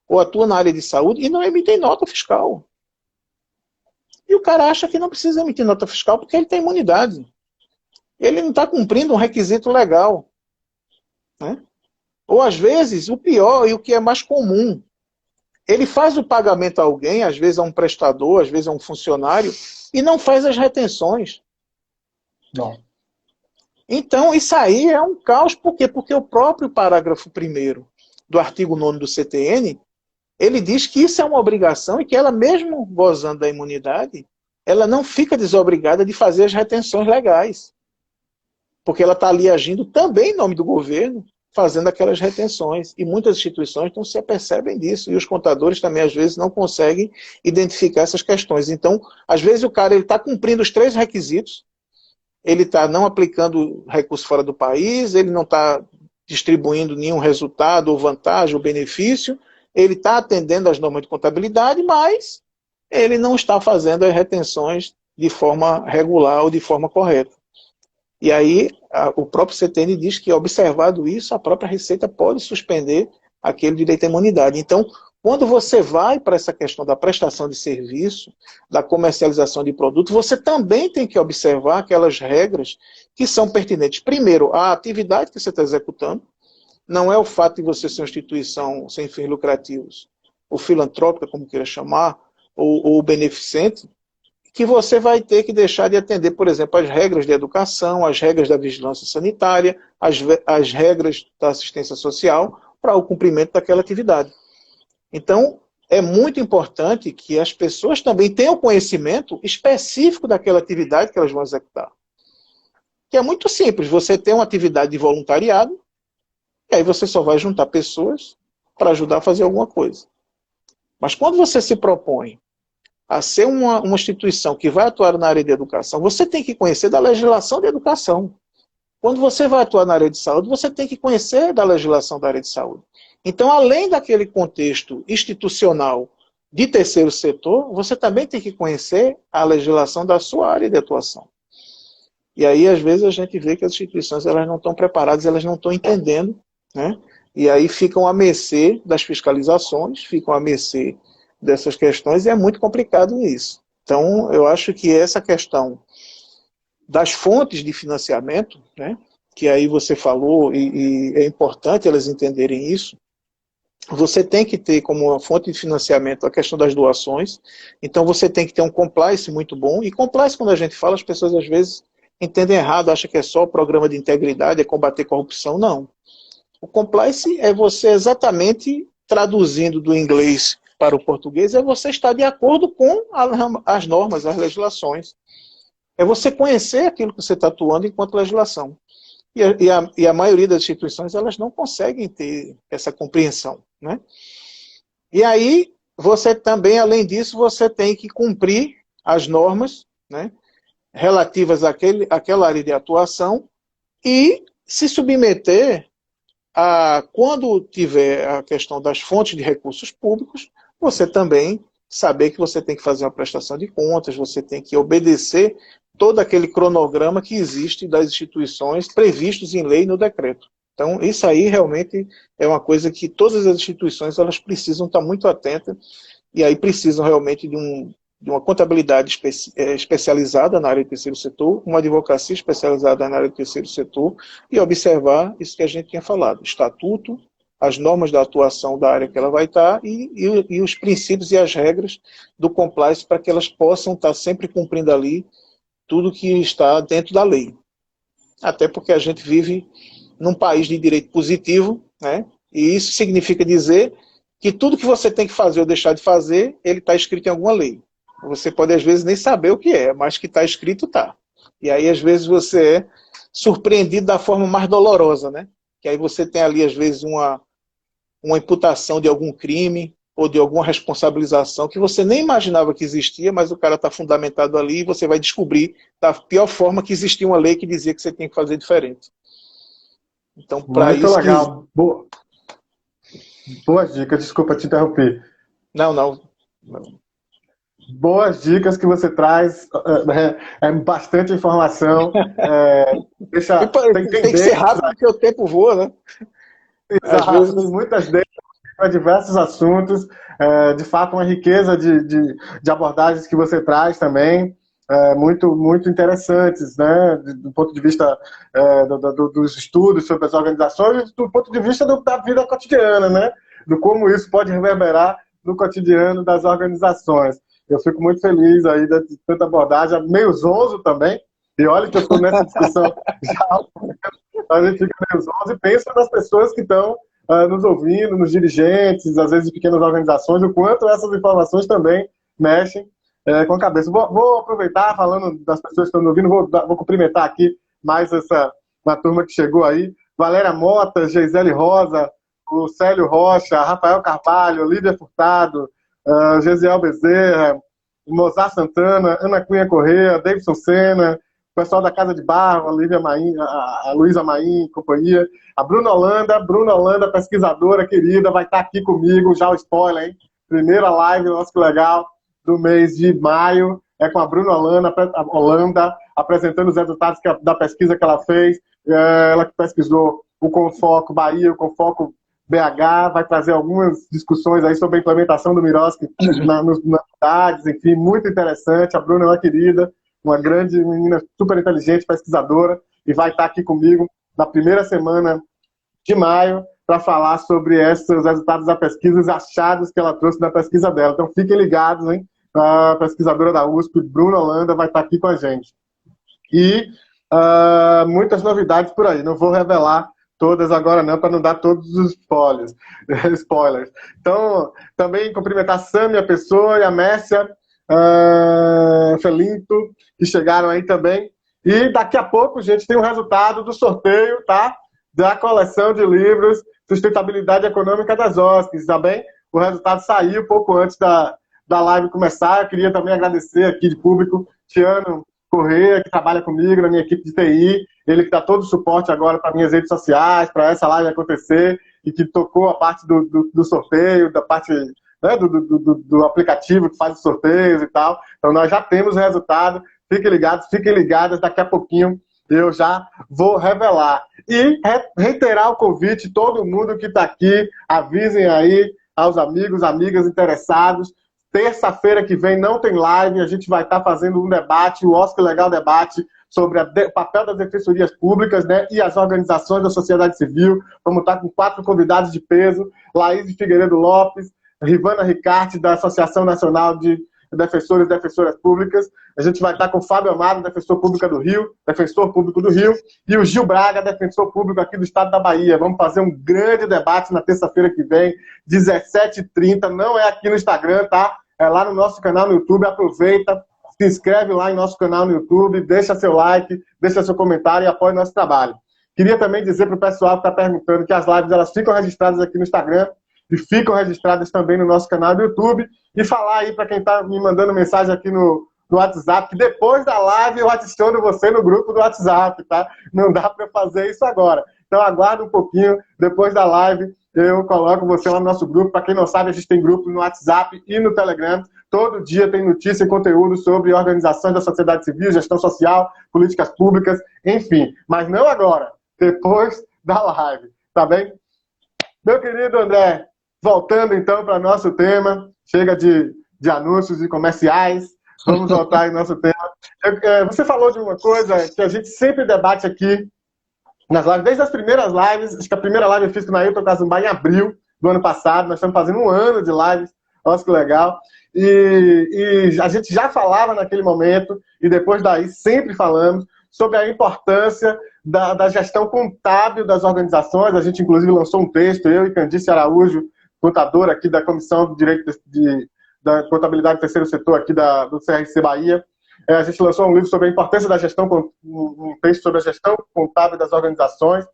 ou atuam na área de saúde e não emitem nota fiscal. E o cara acha que não precisa emitir nota fiscal porque ele tem imunidade. Ele não está cumprindo um requisito legal, né? Ou às vezes, o pior e o que é mais comum, ele faz o pagamento a alguém, às vezes a um prestador, às vezes a um funcionário, e não faz as retenções. Não. Então, isso aí é um caos. Por quê? Porque o próprio parágrafo 1º do artigo 9º do CTN, ele diz que isso é uma obrigação e que ela, mesmo gozando da imunidade, ela não fica desobrigada de fazer as retenções legais, porque ela está ali agindo também em nome do governo, fazendo aquelas retenções. E muitas instituições não se apercebem disso, e os contadores também, às vezes, não conseguem identificar essas questões. Então, às vezes, o cara está cumprindo os 3 requisitos, ele está não aplicando recurso fora do país, ele não está distribuindo nenhum resultado, ou vantagem, ou benefício, ele está atendendo às normas de contabilidade, mas ele não está fazendo as retenções de forma regular ou de forma correta. E aí, o próprio CTN diz que, observado isso, a própria Receita pode suspender aquele direito à imunidade. Então, quando você vai para essa questão da prestação de serviço, da comercialização de produto, você também tem que observar aquelas regras que são pertinentes. Primeiro, a atividade que você está executando, não é o fato de você ser uma instituição sem fins lucrativos, ou filantrópica, como queira chamar, ou beneficente, que você vai ter que deixar de atender, por exemplo, as regras de educação, as regras da vigilância sanitária, as regras da assistência social para o cumprimento daquela atividade. Então, é muito importante que as pessoas também tenham conhecimento específico daquela atividade que elas vão executar. Que é muito simples, você tem uma atividade de voluntariado, e aí você só vai juntar pessoas para ajudar a fazer alguma coisa. Mas quando você se propõe a ser uma instituição que vai atuar na área de educação, você tem que conhecer da legislação de educação. Quando você vai atuar na área de saúde, você tem que conhecer da legislação da área de saúde. Então, além daquele contexto institucional de terceiro setor, você também tem que conhecer a legislação da sua área de atuação. E aí, às vezes, a gente vê que as instituições elas não estão preparadas, elas não estão entendendo, né? E aí ficam à mercê das fiscalizações, ficam à mercê dessas questões, e é muito complicado isso. Então, eu acho que essa questão das fontes de financiamento, né, que aí você falou, e é importante elas entenderem isso, você tem que ter como uma fonte de financiamento a questão das doações, então você tem que ter um compliance muito bom, e compliance, quando a gente fala, as pessoas às vezes entendem errado, acham que é só o programa de integridade, é combater corrupção, não. O compliance é você exatamente traduzindo do inglês para o português, é você estar de acordo com as normas, as legislações. É você conhecer aquilo que você está atuando enquanto legislação. E a maioria das instituições, elas não conseguem ter essa compreensão, né? E aí, você também, além disso, você tem que cumprir as normas, né, relativas àquela área de atuação e se submeter a, quando tiver a questão das fontes de recursos públicos, você também saber que você tem que fazer uma prestação de contas, você tem que obedecer todo aquele cronograma que existe das instituições previstos em lei e no decreto. Então, isso aí realmente é uma coisa que todas as instituições elas precisam estar muito atentas, e aí precisam realmente de uma contabilidade especializada na área do terceiro setor, uma advocacia especializada na área do terceiro setor, e observar isso que a gente tinha falado, estatuto, as normas da atuação da área que ela vai estar e os princípios e as regras do compliance para que elas possam estar sempre cumprindo ali tudo que está dentro da lei. Até porque a gente vive num país de direito positivo, né? E isso significa dizer que tudo que você tem que fazer ou deixar de fazer, ele está escrito em alguma lei. Você pode, às vezes, nem saber o que é, mas que está escrito, está. E aí, às vezes, você é surpreendido da forma mais dolorosa, né? Que aí você tem ali, às vezes, uma imputação de algum crime ou de alguma responsabilização que você nem imaginava que existia, mas o cara está fundamentado ali e você vai descobrir da pior forma que existia uma lei que dizia que você tinha que fazer diferente. Então, para Muito isso legal. Boas dicas, desculpa te interromper. Não. Boas dicas que você traz, bastante informação, deixa tem que ser entender. rápido porque o tempo voa, né? Às Exato, vezes... muitas delas para diversos assuntos, de fato uma riqueza de abordagens que você traz também, muito, muito interessantes, né, do ponto de vista dos estudos sobre as organizações e do ponto de vista da vida cotidiana, né, do como isso pode reverberar no cotidiano das organizações. Eu fico muito feliz aí de tanta abordagem, meio zonzo também, e olha que eu estou nessa discussão já, a gente fica meio zonzo e pensa nas pessoas que estão nos ouvindo, nos dirigentes, às vezes de pequenas organizações, o quanto essas informações também mexem com a cabeça. Vou aproveitar, falando das pessoas que estão me ouvindo, vou cumprimentar aqui mais uma turma que chegou aí. Valéria Mota, Geisele Rosa, o Célio Rocha, Rafael Carvalho, Lídia Furtado, Gesiel Bezerra, Mozart Santana, Ana Cunha Corrêa, Davidson Senna, o pessoal da Casa de Barro, a Lívia Maim, a Luísa Maim, companhia, a Bruna Holanda, pesquisadora querida, vai estar aqui comigo, já o spoiler, hein? Primeira live, nossa, que legal, do mês de maio, é com a Bruna Holanda apresentando os resultados da pesquisa que ela fez, ela que pesquisou o Confoco Bahia, o Confoco BH, vai trazer algumas discussões aí sobre a implementação do Miroski nas cidades, enfim, muito interessante. A Bruna é uma querida, uma grande menina super inteligente, pesquisadora, e vai estar aqui comigo na primeira semana de maio para falar sobre esses resultados da pesquisa, os achados que ela trouxe da pesquisa dela. Então fiquem ligados, hein? A pesquisadora da USP, Bruna Holanda, vai estar aqui com a gente. E muitas novidades por aí, não vou revelar todas agora não, para não dar todos os spoilers. Então, também cumprimentar a Sami, a Pessoa, e a Mércia Felinto, que chegaram aí também. E daqui a pouco, gente, tem o resultado do sorteio, tá? Da coleção de livros Sustentabilidade Econômica das OSCs, tá bem? O resultado saiu pouco antes da live começar. Eu queria também agradecer aqui de público, Tiano Corrêa, que trabalha comigo na minha equipe de TI, ele que dá todo o suporte agora para minhas redes sociais, para essa live acontecer, e que tocou a parte do sorteio, da parte, né, do aplicativo que faz os sorteios e tal. Então nós já temos o resultado, fiquem ligadas, daqui a pouquinho eu já vou revelar. E reiterar o convite, todo mundo que está aqui, avisem aí aos amigos, amigas interessados. Terça-feira que vem não tem live, a gente vai estar fazendo um debate, o Oscar Legal Debate, sobre o papel das defensorias públicas, né, e as organizações da sociedade civil. Vamos estar com 4 convidados de peso: Laís de Figueiredo Lopes, Rivana Ricarte, da Associação Nacional de Defensores e Defensoras Públicas. A gente vai estar com o Fábio Amado, defensor público do Rio, e o Gil Braga, defensor público aqui do estado da Bahia. Vamos fazer um grande debate na terça-feira que vem, 17h30, não é aqui no Instagram, tá? É lá no nosso canal no YouTube. Aproveita, se inscreve lá em nosso canal no YouTube, deixa seu like, deixa seu comentário e apoie nosso trabalho. Queria também dizer para o pessoal que está perguntando que as lives elas ficam registradas aqui no Instagram e ficam registradas também no nosso canal do YouTube. E falar aí para quem está me mandando mensagem aqui no WhatsApp, que depois da live eu adiciono você no grupo do WhatsApp, tá? Não dá para fazer isso agora. Então aguarda um pouquinho, depois da live eu coloco você lá no nosso grupo. Para quem não sabe, a gente tem grupo no WhatsApp e no Telegram. Todo dia tem notícia e conteúdo sobre organizações da sociedade civil, gestão social, políticas públicas, enfim. Mas não agora, depois da live, tá bem? Meu querido André, voltando então para nosso tema, chega de anúncios e comerciais, vamos voltar ao nosso tema. Você falou de uma coisa que a gente sempre debate aqui nas lives, desde as primeiras lives. Acho que a primeira live eu fiz com o Nailton Casumba em abril do ano passado. Nós estamos fazendo um ano de lives, nossa, que legal. E a gente já falava naquele momento, e depois daí sempre falamos sobre a importância da gestão contábil das organizações. A gente, inclusive, lançou um texto, eu e Candice Araújo, contadora aqui da Comissão de Direito da Contabilidade do Terceiro Setor aqui do CRC Bahia. A gente lançou um livro sobre a importância da gestão, um texto sobre a gestão contábil das organizações,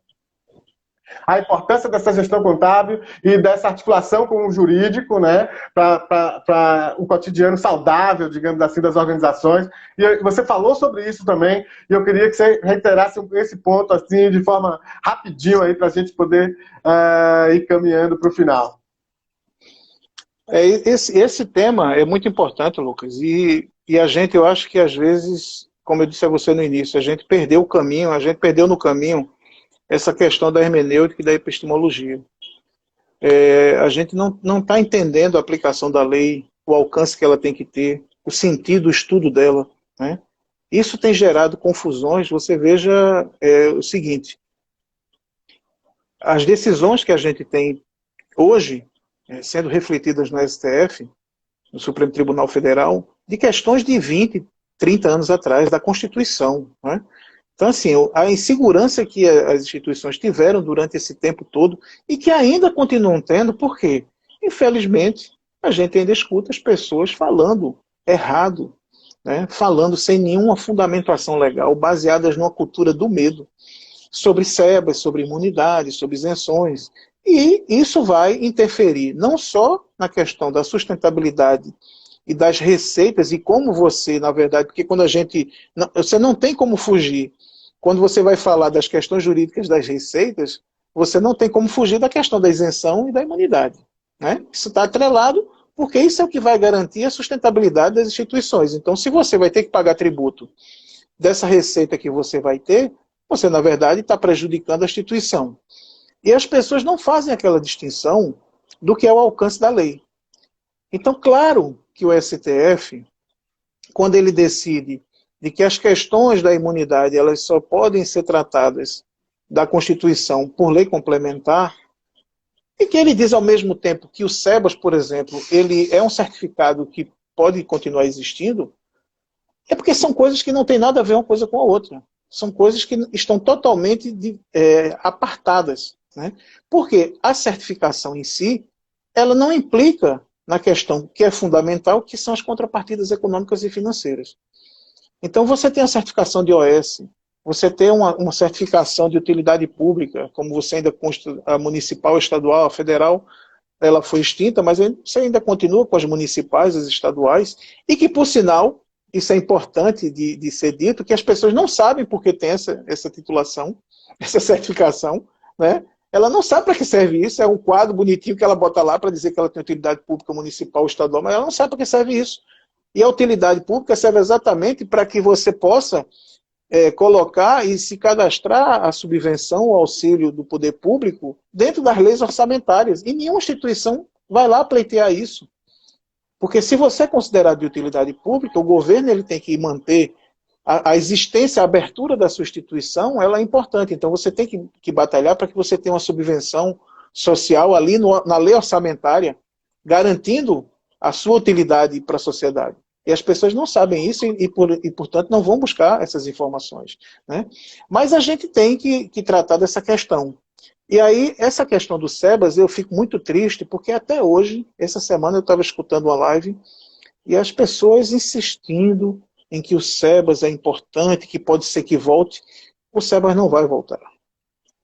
a importância dessa gestão contábil e dessa articulação com o jurídico, né, para um cotidiano saudável, digamos assim, das organizações. E você falou sobre isso também, e eu queria que você reiterasse esse ponto assim, de forma rapidinho aí, para a gente poder ir caminhando para o final. Esse tema é muito importante, Lucas, e a gente, eu acho que às vezes, como eu disse a você no início, a gente perdeu no caminho essa questão da hermenêutica e da epistemologia. A gente não está entendendo a aplicação da lei, o alcance que ela tem que ter, o sentido, o estudo dela, né? Isso tem gerado confusões. Você veja o seguinte: as decisões que a gente tem hoje, sendo refletidas no STF, no Supremo Tribunal Federal, de questões de 20, 30 anos atrás, da Constituição, né? Então, assim, a insegurança que as instituições tiveram durante esse tempo todo e que ainda continuam tendo, por quê? Infelizmente, a gente ainda escuta as pessoas falando errado, né, falando sem nenhuma fundamentação legal, baseadas numa cultura do medo, sobre SEBAS, sobre imunidade, sobre isenções. E isso vai interferir não só na questão da sustentabilidade e das receitas, e como você, na verdade, porque quando você não tem como fugir, quando você vai falar das questões jurídicas das receitas, você não tem como fugir da questão da isenção e da imunidade. Né? Isso está atrelado, porque isso é o que vai garantir a sustentabilidade das instituições. Então, se você vai ter que pagar tributo dessa receita que você vai ter, você, na verdade, está prejudicando a instituição. E as pessoas não fazem aquela distinção do que é o alcance da lei. Então, claro que o STF, quando ele decide de que as questões da imunidade elas só podem ser tratadas da Constituição por lei complementar, e que ele diz ao mesmo tempo que o SEBAS, por exemplo, ele é um certificado que pode continuar existindo, é porque são coisas que não têm nada a ver uma coisa com a outra. São coisas que estão totalmente apartadas. Né? Porque a certificação em si, ela não implica na questão que é fundamental, que são as contrapartidas econômicas e financeiras. Então você tem a certificação de OS, você tem uma certificação de utilidade pública, como você ainda consta a municipal, a estadual, a federal, ela foi extinta, mas você ainda continua com as municipais, as estaduais, e que, por sinal, isso é importante de ser dito, que as pessoas não sabem por que tem essa titulação, essa certificação, né? Ela não sabe para que serve isso, é um quadro bonitinho que ela bota lá para dizer que ela tem utilidade pública municipal, estadual, mas ela não sabe para que serve isso. E a utilidade pública serve exatamente para que você possa colocar e se cadastrar a subvenção, o auxílio do poder público dentro das leis orçamentárias. E nenhuma instituição vai lá pleitear isso. Porque se você é considerado de utilidade pública, o governo ele tem que manter a existência, a abertura da sua instituição, ela é importante. Então você tem que batalhar para que você tenha uma subvenção social ali na lei orçamentária, garantindo a sua utilidade para a sociedade. E as pessoas não sabem isso e portanto, não vão buscar essas informações. Né? Mas a gente tem que tratar dessa questão. E aí, essa questão do SEBAS, eu fico muito triste, porque até hoje, essa semana eu estava escutando uma live, e as pessoas insistindo em que o SEBAS é importante, que pode ser que volte. O SEBAS não vai voltar.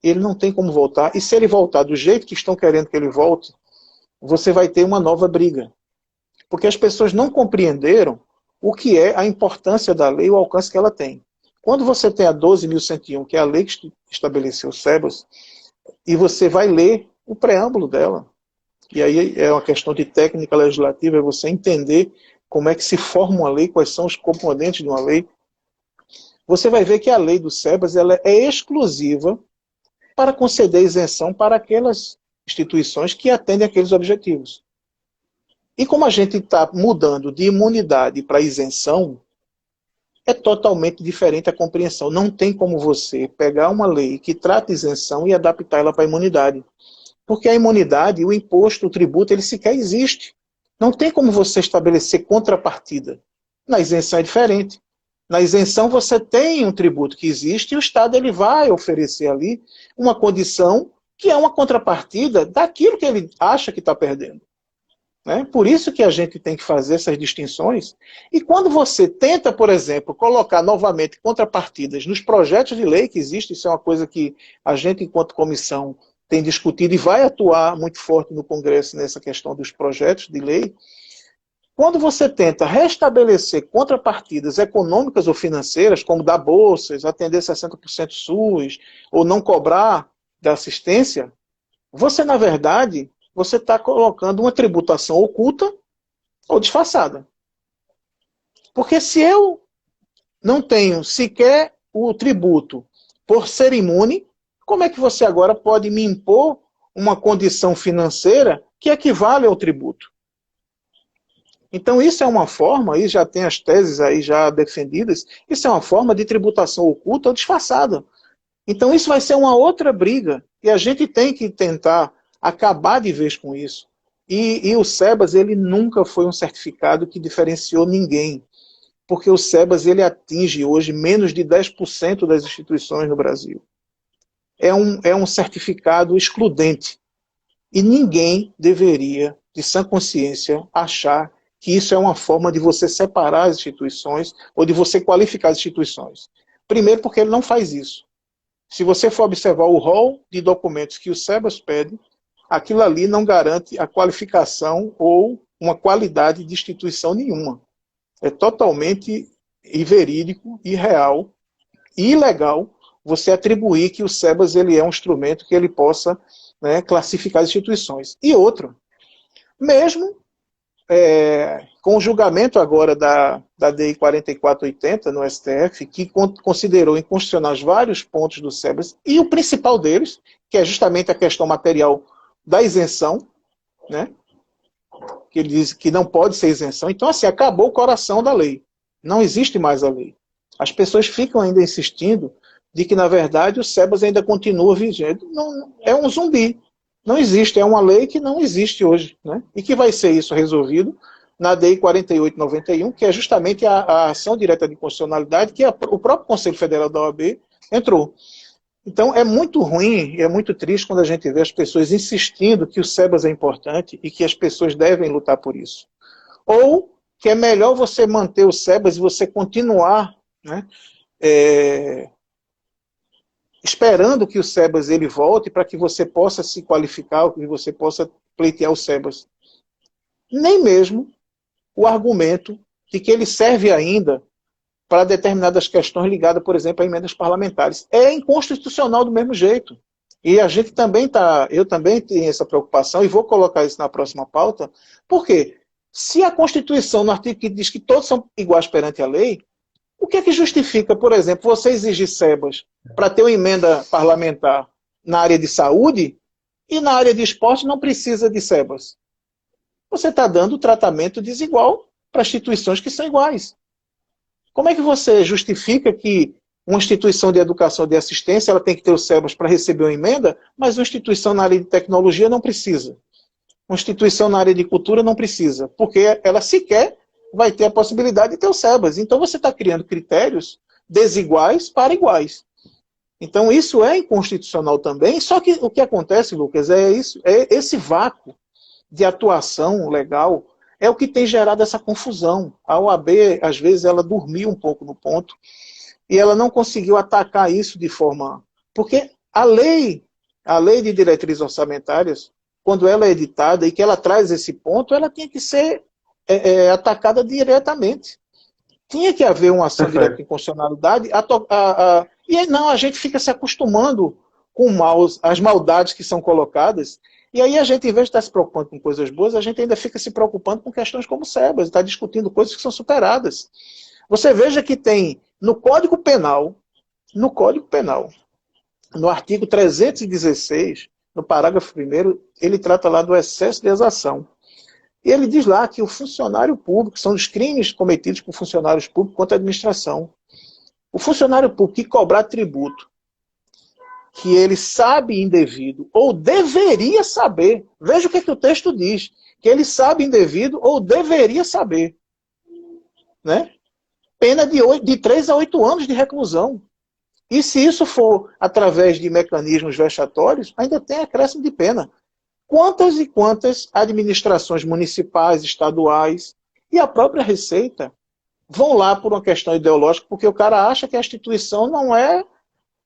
Ele não tem como voltar, e se ele voltar do jeito que estão querendo que ele volte, você vai ter uma nova briga. Porque as pessoas não compreenderam o que é a importância da lei e o alcance que ela tem. Quando você tem a 12.101, que é a lei que estabeleceu o SEBAS, e você vai ler o preâmbulo dela. E aí é uma questão de técnica legislativa, é você entender como é que se forma uma lei, quais são os componentes de uma lei. Você vai ver que a lei do SEBAS ela é exclusiva para conceder isenção para aquelas instituições que atendem aqueles objetivos. E como a gente está mudando de imunidade para isenção, é totalmente diferente a compreensão. Não tem como você pegar uma lei que trata isenção e adaptar ela para a imunidade. Porque a imunidade, o imposto, o tributo, ele sequer existe. Não tem como você estabelecer contrapartida. Na isenção é diferente. Na isenção você tem um tributo que existe e o Estado ele vai oferecer ali uma condição que é uma contrapartida daquilo que ele acha que está perdendo. Né? Por isso que a gente tem que fazer essas distinções. E quando você tenta, por exemplo, colocar novamente contrapartidas nos projetos de lei que existem, isso é uma coisa que a gente, enquanto comissão, tem discutido e vai atuar muito forte no Congresso nessa questão dos projetos de lei. Quando você tenta restabelecer contrapartidas econômicas ou financeiras, como dar bolsas, atender 60% SUS, ou não cobrar da assistência, você, na verdade, você está colocando uma tributação oculta ou disfarçada. Porque se eu não tenho sequer o tributo por ser imune, como é que você agora pode me impor uma condição financeira que equivale ao tributo? Então isso é uma forma, aí já tem as teses aí já defendidas, isso é uma forma de tributação oculta ou disfarçada. Então isso vai ser uma outra briga, e a gente tem que tentar acabar de vez com isso. E o SEBAS, ele nunca foi um certificado que diferenciou ninguém, porque o SEBAS ele atinge hoje menos de 10% das instituições no Brasil. É um certificado excludente. E ninguém deveria, de sã consciência, achar que isso é uma forma de você separar as instituições ou de você qualificar as instituições. Primeiro, porque ele não faz isso. Se você for observar o rol de documentos que o SEBAS pede, aquilo ali não garante a qualificação ou uma qualidade de instituição nenhuma. É totalmente inverídico, irreal e ilegal você atribuir que o SEBAS ele é um instrumento que ele possa, né, classificar as instituições. E outro, mesmo com o julgamento agora da DI 4480 no STF, que considerou inconstitucionais vários pontos do SEBAS, e o principal deles, que é justamente a questão material da isenção, né, que ele diz que não pode ser isenção. Então, assim, acabou o coração da lei. Não existe mais a lei. As pessoas ficam ainda insistindo de que, na verdade, o SEBAS ainda continua vigente. Não, é um zumbi. Não existe. É uma lei que não existe hoje. Né? E que vai ser isso resolvido na DI 4891, que é justamente a ação direta de constitucionalidade que o próprio Conselho Federal da OAB entrou. Então, é muito ruim e é muito triste quando a gente vê as pessoas insistindo que o SEBAS é importante e que as pessoas devem lutar por isso. Ou que é melhor você manter o SEBAS e você continuar, né, esperando que o SEBAS ele volte para que você possa se qualificar, que você possa pleitear o SEBAS. Nem mesmo o argumento de que ele serve ainda para determinadas questões ligadas, por exemplo, a emendas parlamentares. É inconstitucional do mesmo jeito. E a gente também eu também tenho essa preocupação e vou colocar isso na próxima pauta. Por quê? Se a Constituição, no artigo que diz que todos são iguais perante a lei, o que é que justifica, por exemplo, você exigir SEBAS para ter uma emenda parlamentar na área de saúde e na área de esporte não precisa de SEBAS? Você está dando tratamento desigual para instituições que são iguais. Como é que você justifica que uma instituição de educação de assistência ela tem que ter o SEBAS para receber uma emenda, mas uma instituição na área de tecnologia não precisa? Uma instituição na área de cultura não precisa, porque ela sequer vai ter a possibilidade de ter o SEBAS. Então você está criando critérios desiguais para iguais. Então isso é inconstitucional também, só que o que acontece, Lucas, é esse vácuo de atuação legal é o que tem gerado essa confusão. A OAB, às vezes, ela dormiu um pouco no ponto e ela não conseguiu atacar isso de forma... Porque a lei de diretrizes orçamentárias, quando ela é editada e que ela traz esse ponto, ela tinha que ser atacada diretamente. Tinha que haver uma ação direta de inconstitucionalidade. E aí, não, a gente fica se acostumando com as maldades que são colocadas. E aí a gente, em vez de estar se preocupando com coisas boas, a gente ainda fica se preocupando com questões como SEBAS, está discutindo coisas que são superadas. Você veja que tem no Código Penal, no artigo 316, no parágrafo 1º, ele trata lá do excesso de exação. E ele diz lá que o funcionário público, são os crimes cometidos por funcionários públicos contra a administração. O funcionário público que cobrar tributo, que ele sabe indevido, ou deveria saber. Veja o que o texto diz. Que ele sabe indevido, ou deveria saber. Né? Pena de 3 a 8 anos de reclusão. E se isso for através de mecanismos vexatórios, ainda tem acréscimo de pena. Quantas e quantas administrações municipais, estaduais e a própria Receita vão lá por uma questão ideológica, porque o cara acha que a instituição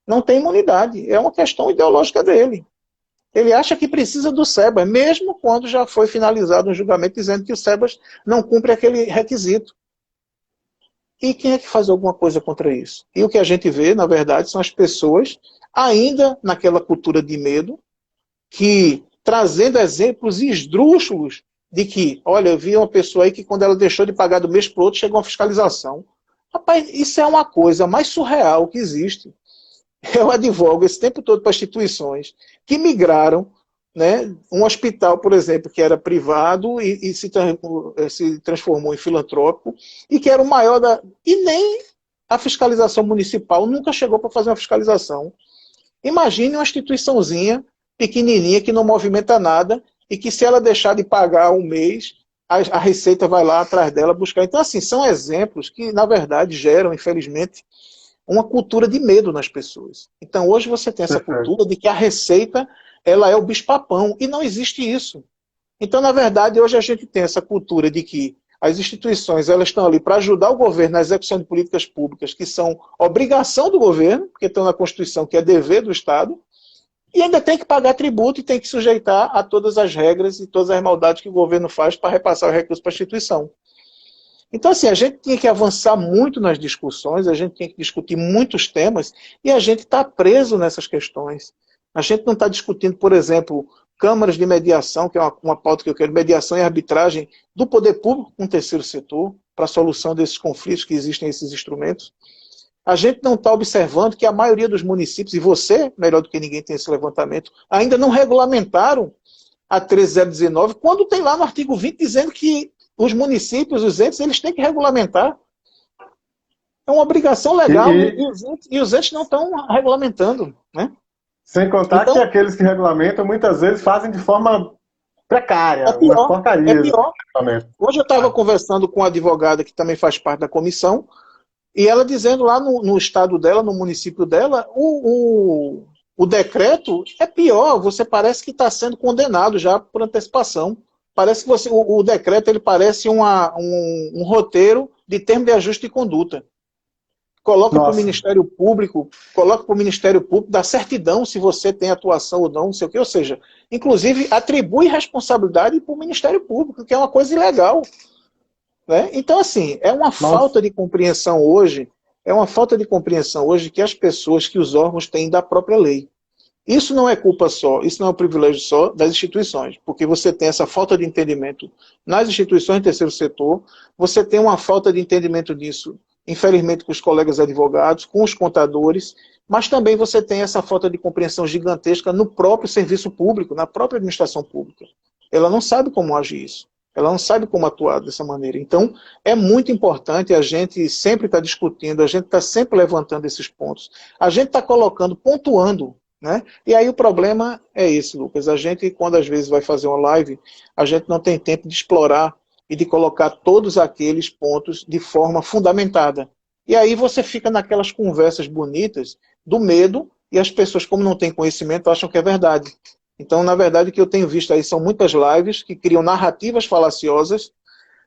não tem imunidade. É uma questão ideológica dele. Ele acha que precisa do SEBAS, mesmo quando já foi finalizado um julgamento dizendo que o SEBAS não cumpre aquele requisito. E quem é que faz alguma coisa contra isso? E o que a gente vê, na verdade, são as pessoas ainda naquela cultura de medo, que trazendo exemplos esdrúxulos de que, olha, eu vi uma pessoa aí que quando ela deixou de pagar do mês para o outro, chegou uma fiscalização. Rapaz, isso é uma coisa mais surreal que existe. Eu advogo esse tempo todo para instituições que migraram, né, um hospital, por exemplo, que era privado e se transformou em filantrópico, e que era o maior da... E nem a fiscalização municipal nunca chegou para fazer uma fiscalização. Imagine uma instituiçãozinha, pequenininha, que não movimenta nada, e que se ela deixar de pagar um mês, a Receita vai lá atrás dela buscar. Então, assim, são exemplos que, na verdade, geram, infelizmente, uma cultura de medo nas pessoas. Então, hoje você tem essa cultura de que a Receita ela é o bicho-papão, e não existe isso. Então, na verdade, hoje a gente tem essa cultura de que as instituições elas estão ali para ajudar o governo na execução de políticas públicas que são obrigação do governo, porque estão na Constituição, que é dever do Estado, e ainda tem que pagar tributo e tem que sujeitar a todas as regras e todas as maldades que o governo faz para repassar o recurso para a instituição. Então, assim, a gente tinha que avançar muito nas discussões, a gente tinha que discutir muitos temas, e a gente está preso nessas questões. A gente não está discutindo, por exemplo, câmaras de mediação, que é uma pauta que eu quero, mediação e arbitragem do poder público com o terceiro setor, para a solução desses conflitos que existem nesses instrumentos. A gente não está observando que a maioria dos municípios, e você, melhor do que ninguém, tem esse levantamento, ainda não regulamentaram a 13019, quando tem lá no artigo 20 dizendo que os municípios, os entes, eles têm que regulamentar. É uma obrigação legal e os entes não estão regulamentando, né? Sem contar então, que aqueles que regulamentam muitas vezes fazem de forma precária, é pior, uma porcaria. É pior. Hoje eu estava conversando com uma advogada que também faz parte da comissão, e ela dizendo lá no estado dela, no município dela, o decreto é pior, você parece que está sendo condenado já por antecipação. Parece que o decreto ele parece um roteiro de termo de ajuste de conduta. Coloca para o Ministério Público, da certidão se você tem atuação ou não, não sei o quê. Ou seja, inclusive atribui responsabilidade para o Ministério Público, que é uma coisa ilegal. Né? Então, assim, é uma falta de compreensão hoje, que as pessoas, que os órgãos têm da própria lei. Isso não é culpa só, isso não é um privilégio só das instituições, porque você tem essa falta de entendimento nas instituições do terceiro setor, você tem uma falta de entendimento disso, infelizmente, com os colegas advogados, com os contadores, mas também você tem essa falta de compreensão gigantesca no próprio serviço público, na própria administração pública. Ela não sabe como agir isso, ela não sabe como atuar dessa maneira. Então, é muito importante a gente sempre estar discutindo, a gente está sempre levantando esses pontos, a gente está colocando, pontuando, né? E aí o problema é esse, Lucas. A gente, quando às vezes vai fazer uma live, a gente não tem tempo de explorar e de colocar todos aqueles pontos de forma fundamentada. E aí você fica naquelas conversas bonitas do medo, e as pessoas, como não têm conhecimento, acham que é verdade. Então, na verdade, o que eu tenho visto aí são muitas lives que criam narrativas falaciosas,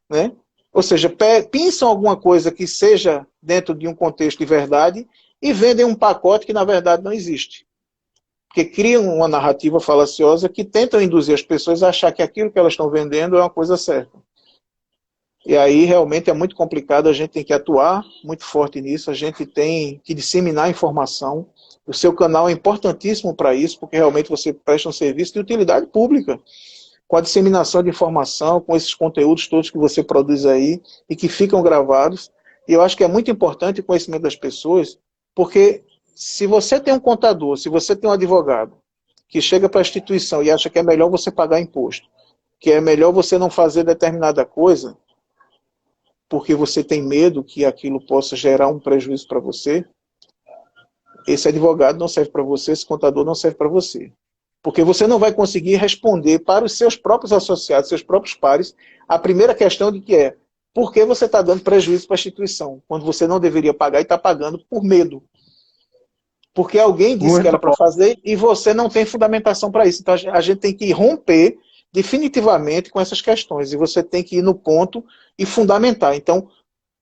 né? Ou seja, pensam alguma coisa que seja dentro de um contexto de verdade e vendem um pacote que, na verdade, não existe. Porque criam uma narrativa falaciosa que tentam induzir as pessoas a achar que aquilo que elas estão vendendo é uma coisa certa. E aí realmente é muito complicado, a gente tem que atuar muito forte nisso, a gente tem que disseminar informação. O seu canal é importantíssimo para isso, porque realmente você presta um serviço de utilidade pública, com a disseminação de informação, com esses conteúdos todos que você produz aí e que ficam gravados. E eu acho que é muito importante o conhecimento das pessoas, porque se você tem um contador, se você tem um advogado que chega para a instituição e acha que é melhor você pagar imposto, que é melhor você não fazer determinada coisa, porque você tem medo que aquilo possa gerar um prejuízo para você, esse advogado não serve para você, esse contador não serve para você. Porque você não vai conseguir responder para os seus próprios associados, seus próprios pares, a primeira questão de que é, por que você está dando prejuízo para a instituição, quando você não deveria pagar e está pagando por medo? Porque alguém disse muito que era para fazer e você não tem fundamentação para isso. Então a gente tem que romper definitivamente com essas questões. E você tem que ir no ponto e fundamentar. Então,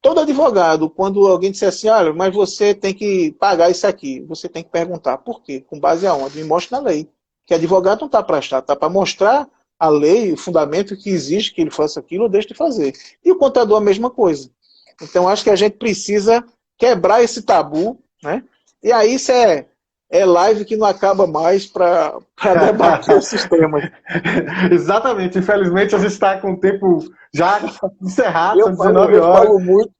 todo advogado, quando alguém disser assim, olha, mas você tem que pagar isso aqui, você tem que perguntar por quê? Com base aonde? Me mostre na lei. Que advogado não está para estar, está para mostrar a lei, o fundamento que exige que ele faça aquilo ou deixe de fazer. E o contador a mesma coisa. Então, acho que a gente precisa quebrar esse tabu, né? E aí isso é live que não acaba mais para debater esses temas. Exatamente. Infelizmente, a gente está com o tempo já encerrado, são 19 horas. Eu falo muito.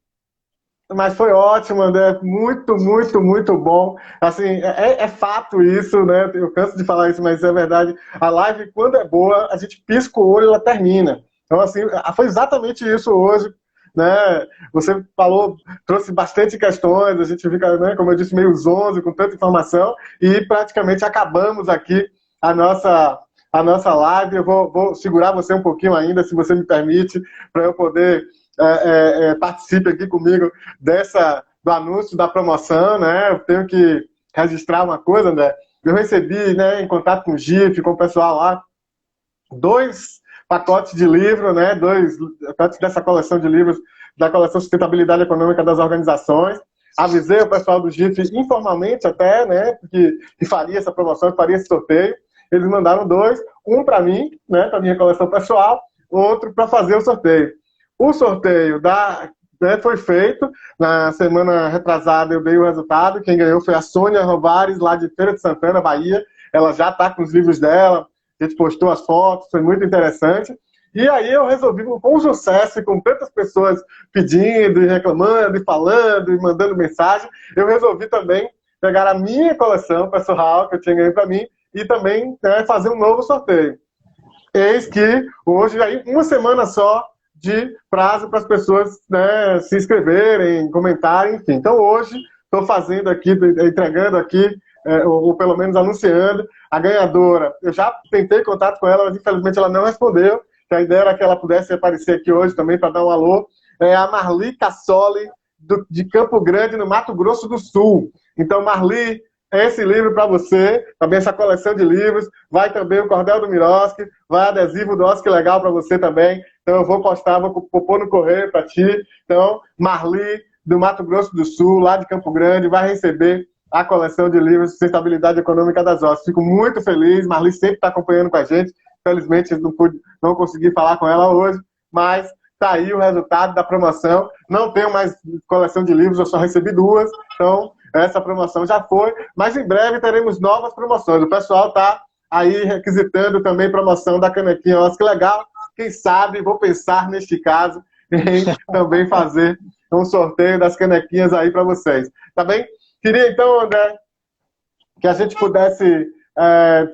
Mas foi ótimo, André. Muito, muito, muito bom. Assim, é fato isso, né? Eu canso de falar isso, mas é verdade. A live, quando é boa, a gente pisca o olho e ela termina. Então, assim, foi exatamente isso hoje. Né? Você falou, trouxe bastante questões, a gente fica, né, como eu disse, meio zonzo com tanta informação e praticamente acabamos aqui a nossa live. Eu vou segurar você um pouquinho ainda, se você me permite, para eu poder participe aqui comigo do anúncio da promoção, né? Eu tenho que registrar uma coisa, André. Eu recebi, né, em contato com o GIF, com o pessoal lá, 2 pacotes de livro, né? 2 pacotes dessa coleção de livros, da coleção Sustentabilidade Econômica das Organizações. Avisei o pessoal do GIF informalmente até, né? Que faria essa promoção, que faria esse sorteio. Eles mandaram 2, um para mim, né? Para minha coleção pessoal, outro para fazer o sorteio. O sorteio foi feito na semana retrasada, eu dei o resultado. Quem ganhou foi a Sônia Rovares, lá de Feira de Santana, Bahia. Ela já está com os livros dela, a gente postou as fotos, foi muito interessante. E aí eu resolvi, com o sucesso e com tantas pessoas pedindo, e reclamando, e falando, e mandando mensagem, eu resolvi também pegar a minha coleção pessoal, que eu tinha ganho para mim, e também, né, fazer um novo sorteio. Eis que hoje, aí, uma semana só de prazo para as pessoas, né, se inscreverem, comentarem, enfim. Então hoje estou fazendo aqui, entregando aqui, ou pelo menos anunciando, a ganhadora. Eu já tentei contato com ela, mas infelizmente ela não respondeu, que a ideia era que ela pudesse aparecer aqui hoje também para dar um alô. É a Marli Cassoli, de Campo Grande, no Mato Grosso do Sul. Então, Marli, esse livro para você, também essa coleção de livros, vai também o Cordel do Miroski, vai adesivo do Oscar Legal para você também. Então eu vou postar, vou pôr no correio para ti. Então, Marli, do Mato Grosso do Sul, lá de Campo Grande, vai receber a coleção de livros Sustentabilidade Econômica das OSS. Fico muito feliz, Marli sempre está acompanhando com a gente. Infelizmente não consegui falar com ela hoje, mas está aí o resultado da promoção. Não tenho mais coleção de livros, eu só recebi 2, então essa promoção já foi, mas em breve teremos novas promoções. O pessoal está aí requisitando também promoção da canequinha. Nossa, que legal. Quem sabe, vou pensar neste caso em também fazer um sorteio das canequinhas aí para vocês. Tá bem? Queria então, André, que a gente pudesse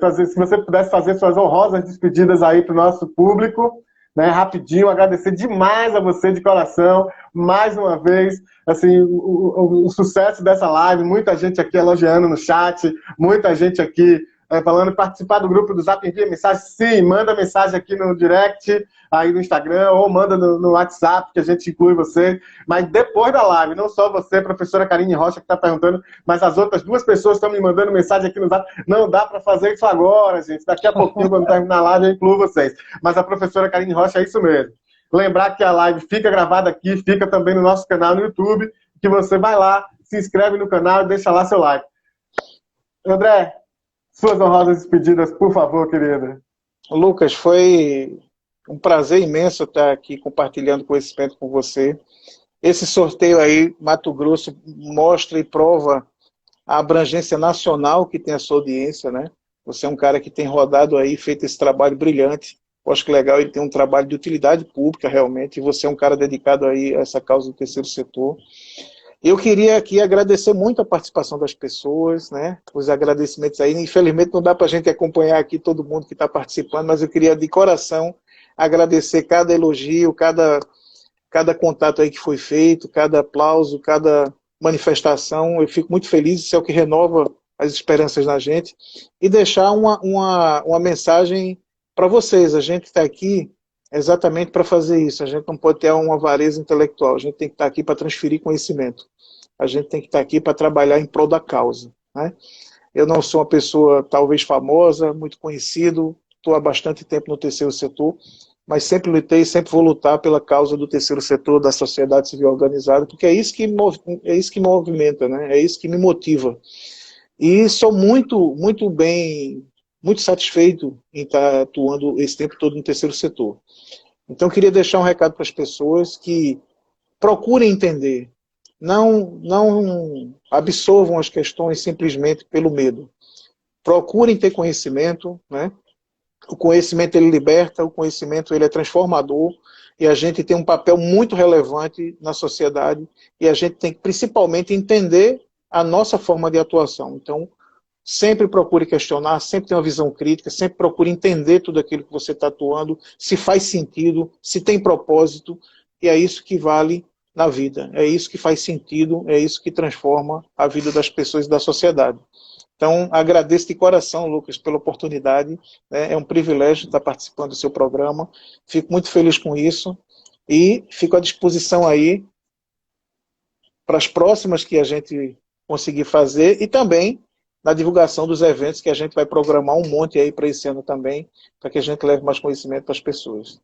fazer, se você pudesse fazer suas honrosas despedidas aí para o nosso público, né, rapidinho, agradecer demais a você de coração, mais uma vez, assim, o sucesso dessa live, muita gente aqui elogiando no chat, muita gente aqui falando, participar do grupo do Zap, envia mensagem, sim, manda mensagem aqui no direct, aí no Instagram, ou manda no WhatsApp, que a gente inclui você, mas depois da live, não só você, professora Karine Rocha, que está perguntando, mas as outras 2 pessoas estão me mandando mensagem aqui no Zap, não dá para fazer isso agora, gente, daqui a pouquinho, quando terminar a live, eu incluo vocês, mas a professora Karine Rocha é isso mesmo. Lembrar que a live fica gravada aqui, fica também no nosso canal no YouTube, que você vai lá, se inscreve no canal e deixa lá seu like. André, suas honrosas despedidas, por favor, querida. Lucas, foi um prazer imenso estar aqui compartilhando conhecimento com você. Esse sorteio aí, Mato Grosso, mostra e prova a abrangência nacional que tem a sua audiência, né? Você é um cara que tem rodado aí, feito esse trabalho brilhante. Eu acho que legal, ele tem um trabalho de utilidade pública, realmente, e você é um cara dedicado aí a essa causa do terceiro setor. Eu queria aqui agradecer muito a participação das pessoas, né? Os agradecimentos aí. Infelizmente não dá para a gente acompanhar aqui todo mundo que está participando, mas eu queria de coração agradecer cada elogio, cada contato aí que foi feito, cada aplauso, cada manifestação. Eu fico muito feliz, isso é o que renova as esperanças na gente. E deixar uma mensagem para vocês. A gente está aqui exatamente para fazer isso. A gente não pode ter uma avareza intelectual. A gente tem que estar aqui para transferir conhecimento. A gente tem que estar aqui para trabalhar em prol da causa, né? Eu não sou uma pessoa talvez famosa, muito conhecido, estou há bastante tempo no terceiro setor, mas sempre lutei, sempre vou lutar pela causa do terceiro setor, da sociedade civil organizada, porque é isso que movimenta, né? É isso que me motiva. E sou muito satisfeito em estar atuando esse tempo todo no terceiro setor. Então, queria deixar um recado para as pessoas que procurem entender, não absorvam as questões simplesmente pelo medo. Procurem ter conhecimento, né? O conhecimento ele liberta, o conhecimento ele é transformador, e a gente tem um papel muito relevante na sociedade, e a gente tem que principalmente entender a nossa forma de atuação. Então, sempre procure questionar, sempre tenha uma visão crítica, sempre procure entender tudo aquilo que você está atuando, se faz sentido, se tem propósito, e é isso que vale na vida, é isso que faz sentido, é isso que transforma a vida das pessoas e da sociedade. Então, agradeço de coração, Lucas, pela oportunidade, né? É um privilégio estar participando do seu programa, fico muito feliz com isso, e fico à disposição aí para as próximas que a gente conseguir fazer, e também, na divulgação dos eventos que a gente vai programar um monte aí para esse ano também, para que a gente leve mais conhecimento para as pessoas.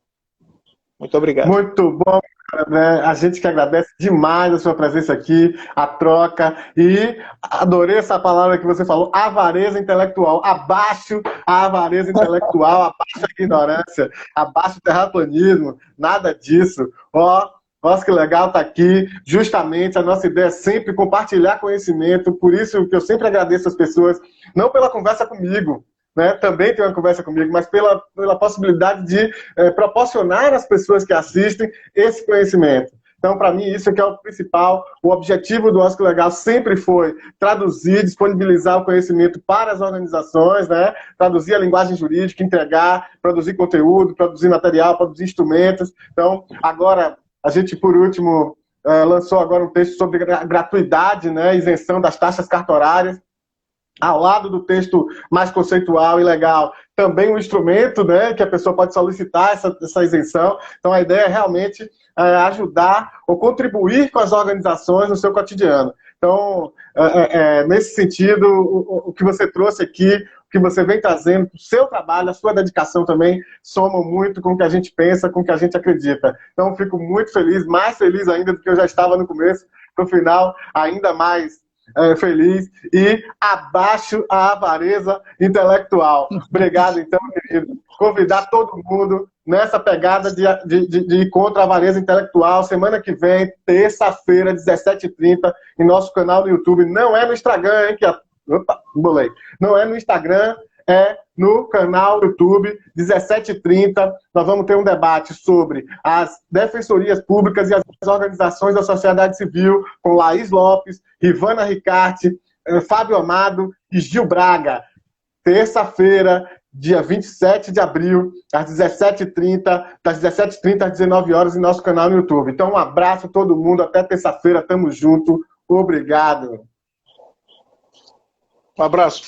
Muito obrigado. Muito bom, André. A gente que agradece demais a sua presença aqui, a troca, e adorei essa palavra que você falou, avareza intelectual. Abaixo a avareza intelectual, abaixo a ignorância, abaixo o terraplanismo, nada disso. Ó, nossa, que legal estar aqui. Justamente a nossa ideia é sempre compartilhar conhecimento, por isso que eu sempre agradeço as pessoas, não pela conversa comigo, né, também tem uma conversa comigo, mas pela possibilidade de proporcionar às pessoas que assistem esse conhecimento. Então, para mim, isso é que é o principal. O objetivo do OSC Legal sempre foi traduzir, disponibilizar o conhecimento para as organizações, né, traduzir a linguagem jurídica, entregar, produzir conteúdo, produzir material, produzir instrumentos. Então, agora, a gente, por último, lançou agora um texto sobre gratuidade, né, isenção das taxas cartorárias. Ao lado do texto mais conceitual e legal, também um instrumento, né, que a pessoa pode solicitar essa isenção. Então, a ideia é realmente ajudar ou contribuir com as organizações no seu cotidiano. Então, nesse sentido, o que você trouxe aqui, o que você vem trazendo para o seu trabalho, a sua dedicação também, somam muito com o que a gente pensa, com o que a gente acredita. Então, fico muito feliz, mais feliz ainda do que eu já estava no começo, no final, ainda mais feliz, e abaixo a avareza intelectual. Obrigado, então, querido. Convidar todo mundo nessa pegada de ir contra a avareza intelectual, semana que vem, terça-feira, 17h30, em nosso canal no YouTube. Não é no Instagram, hein? Opa, embolei. Não é no Instagram, é no canal do YouTube, 17h30. Nós vamos ter um debate sobre as defensorias públicas e as organizações da sociedade civil, com Laís Lopes, Rivana Ricarte, Fábio Amado e Gil Braga. Terça-feira, dia 27 de abril, às 17h30, das 17h30 às 19h, em nosso canal no YouTube. Então, um abraço a todo mundo. Até terça-feira. Tamo junto. Obrigado. Um abraço.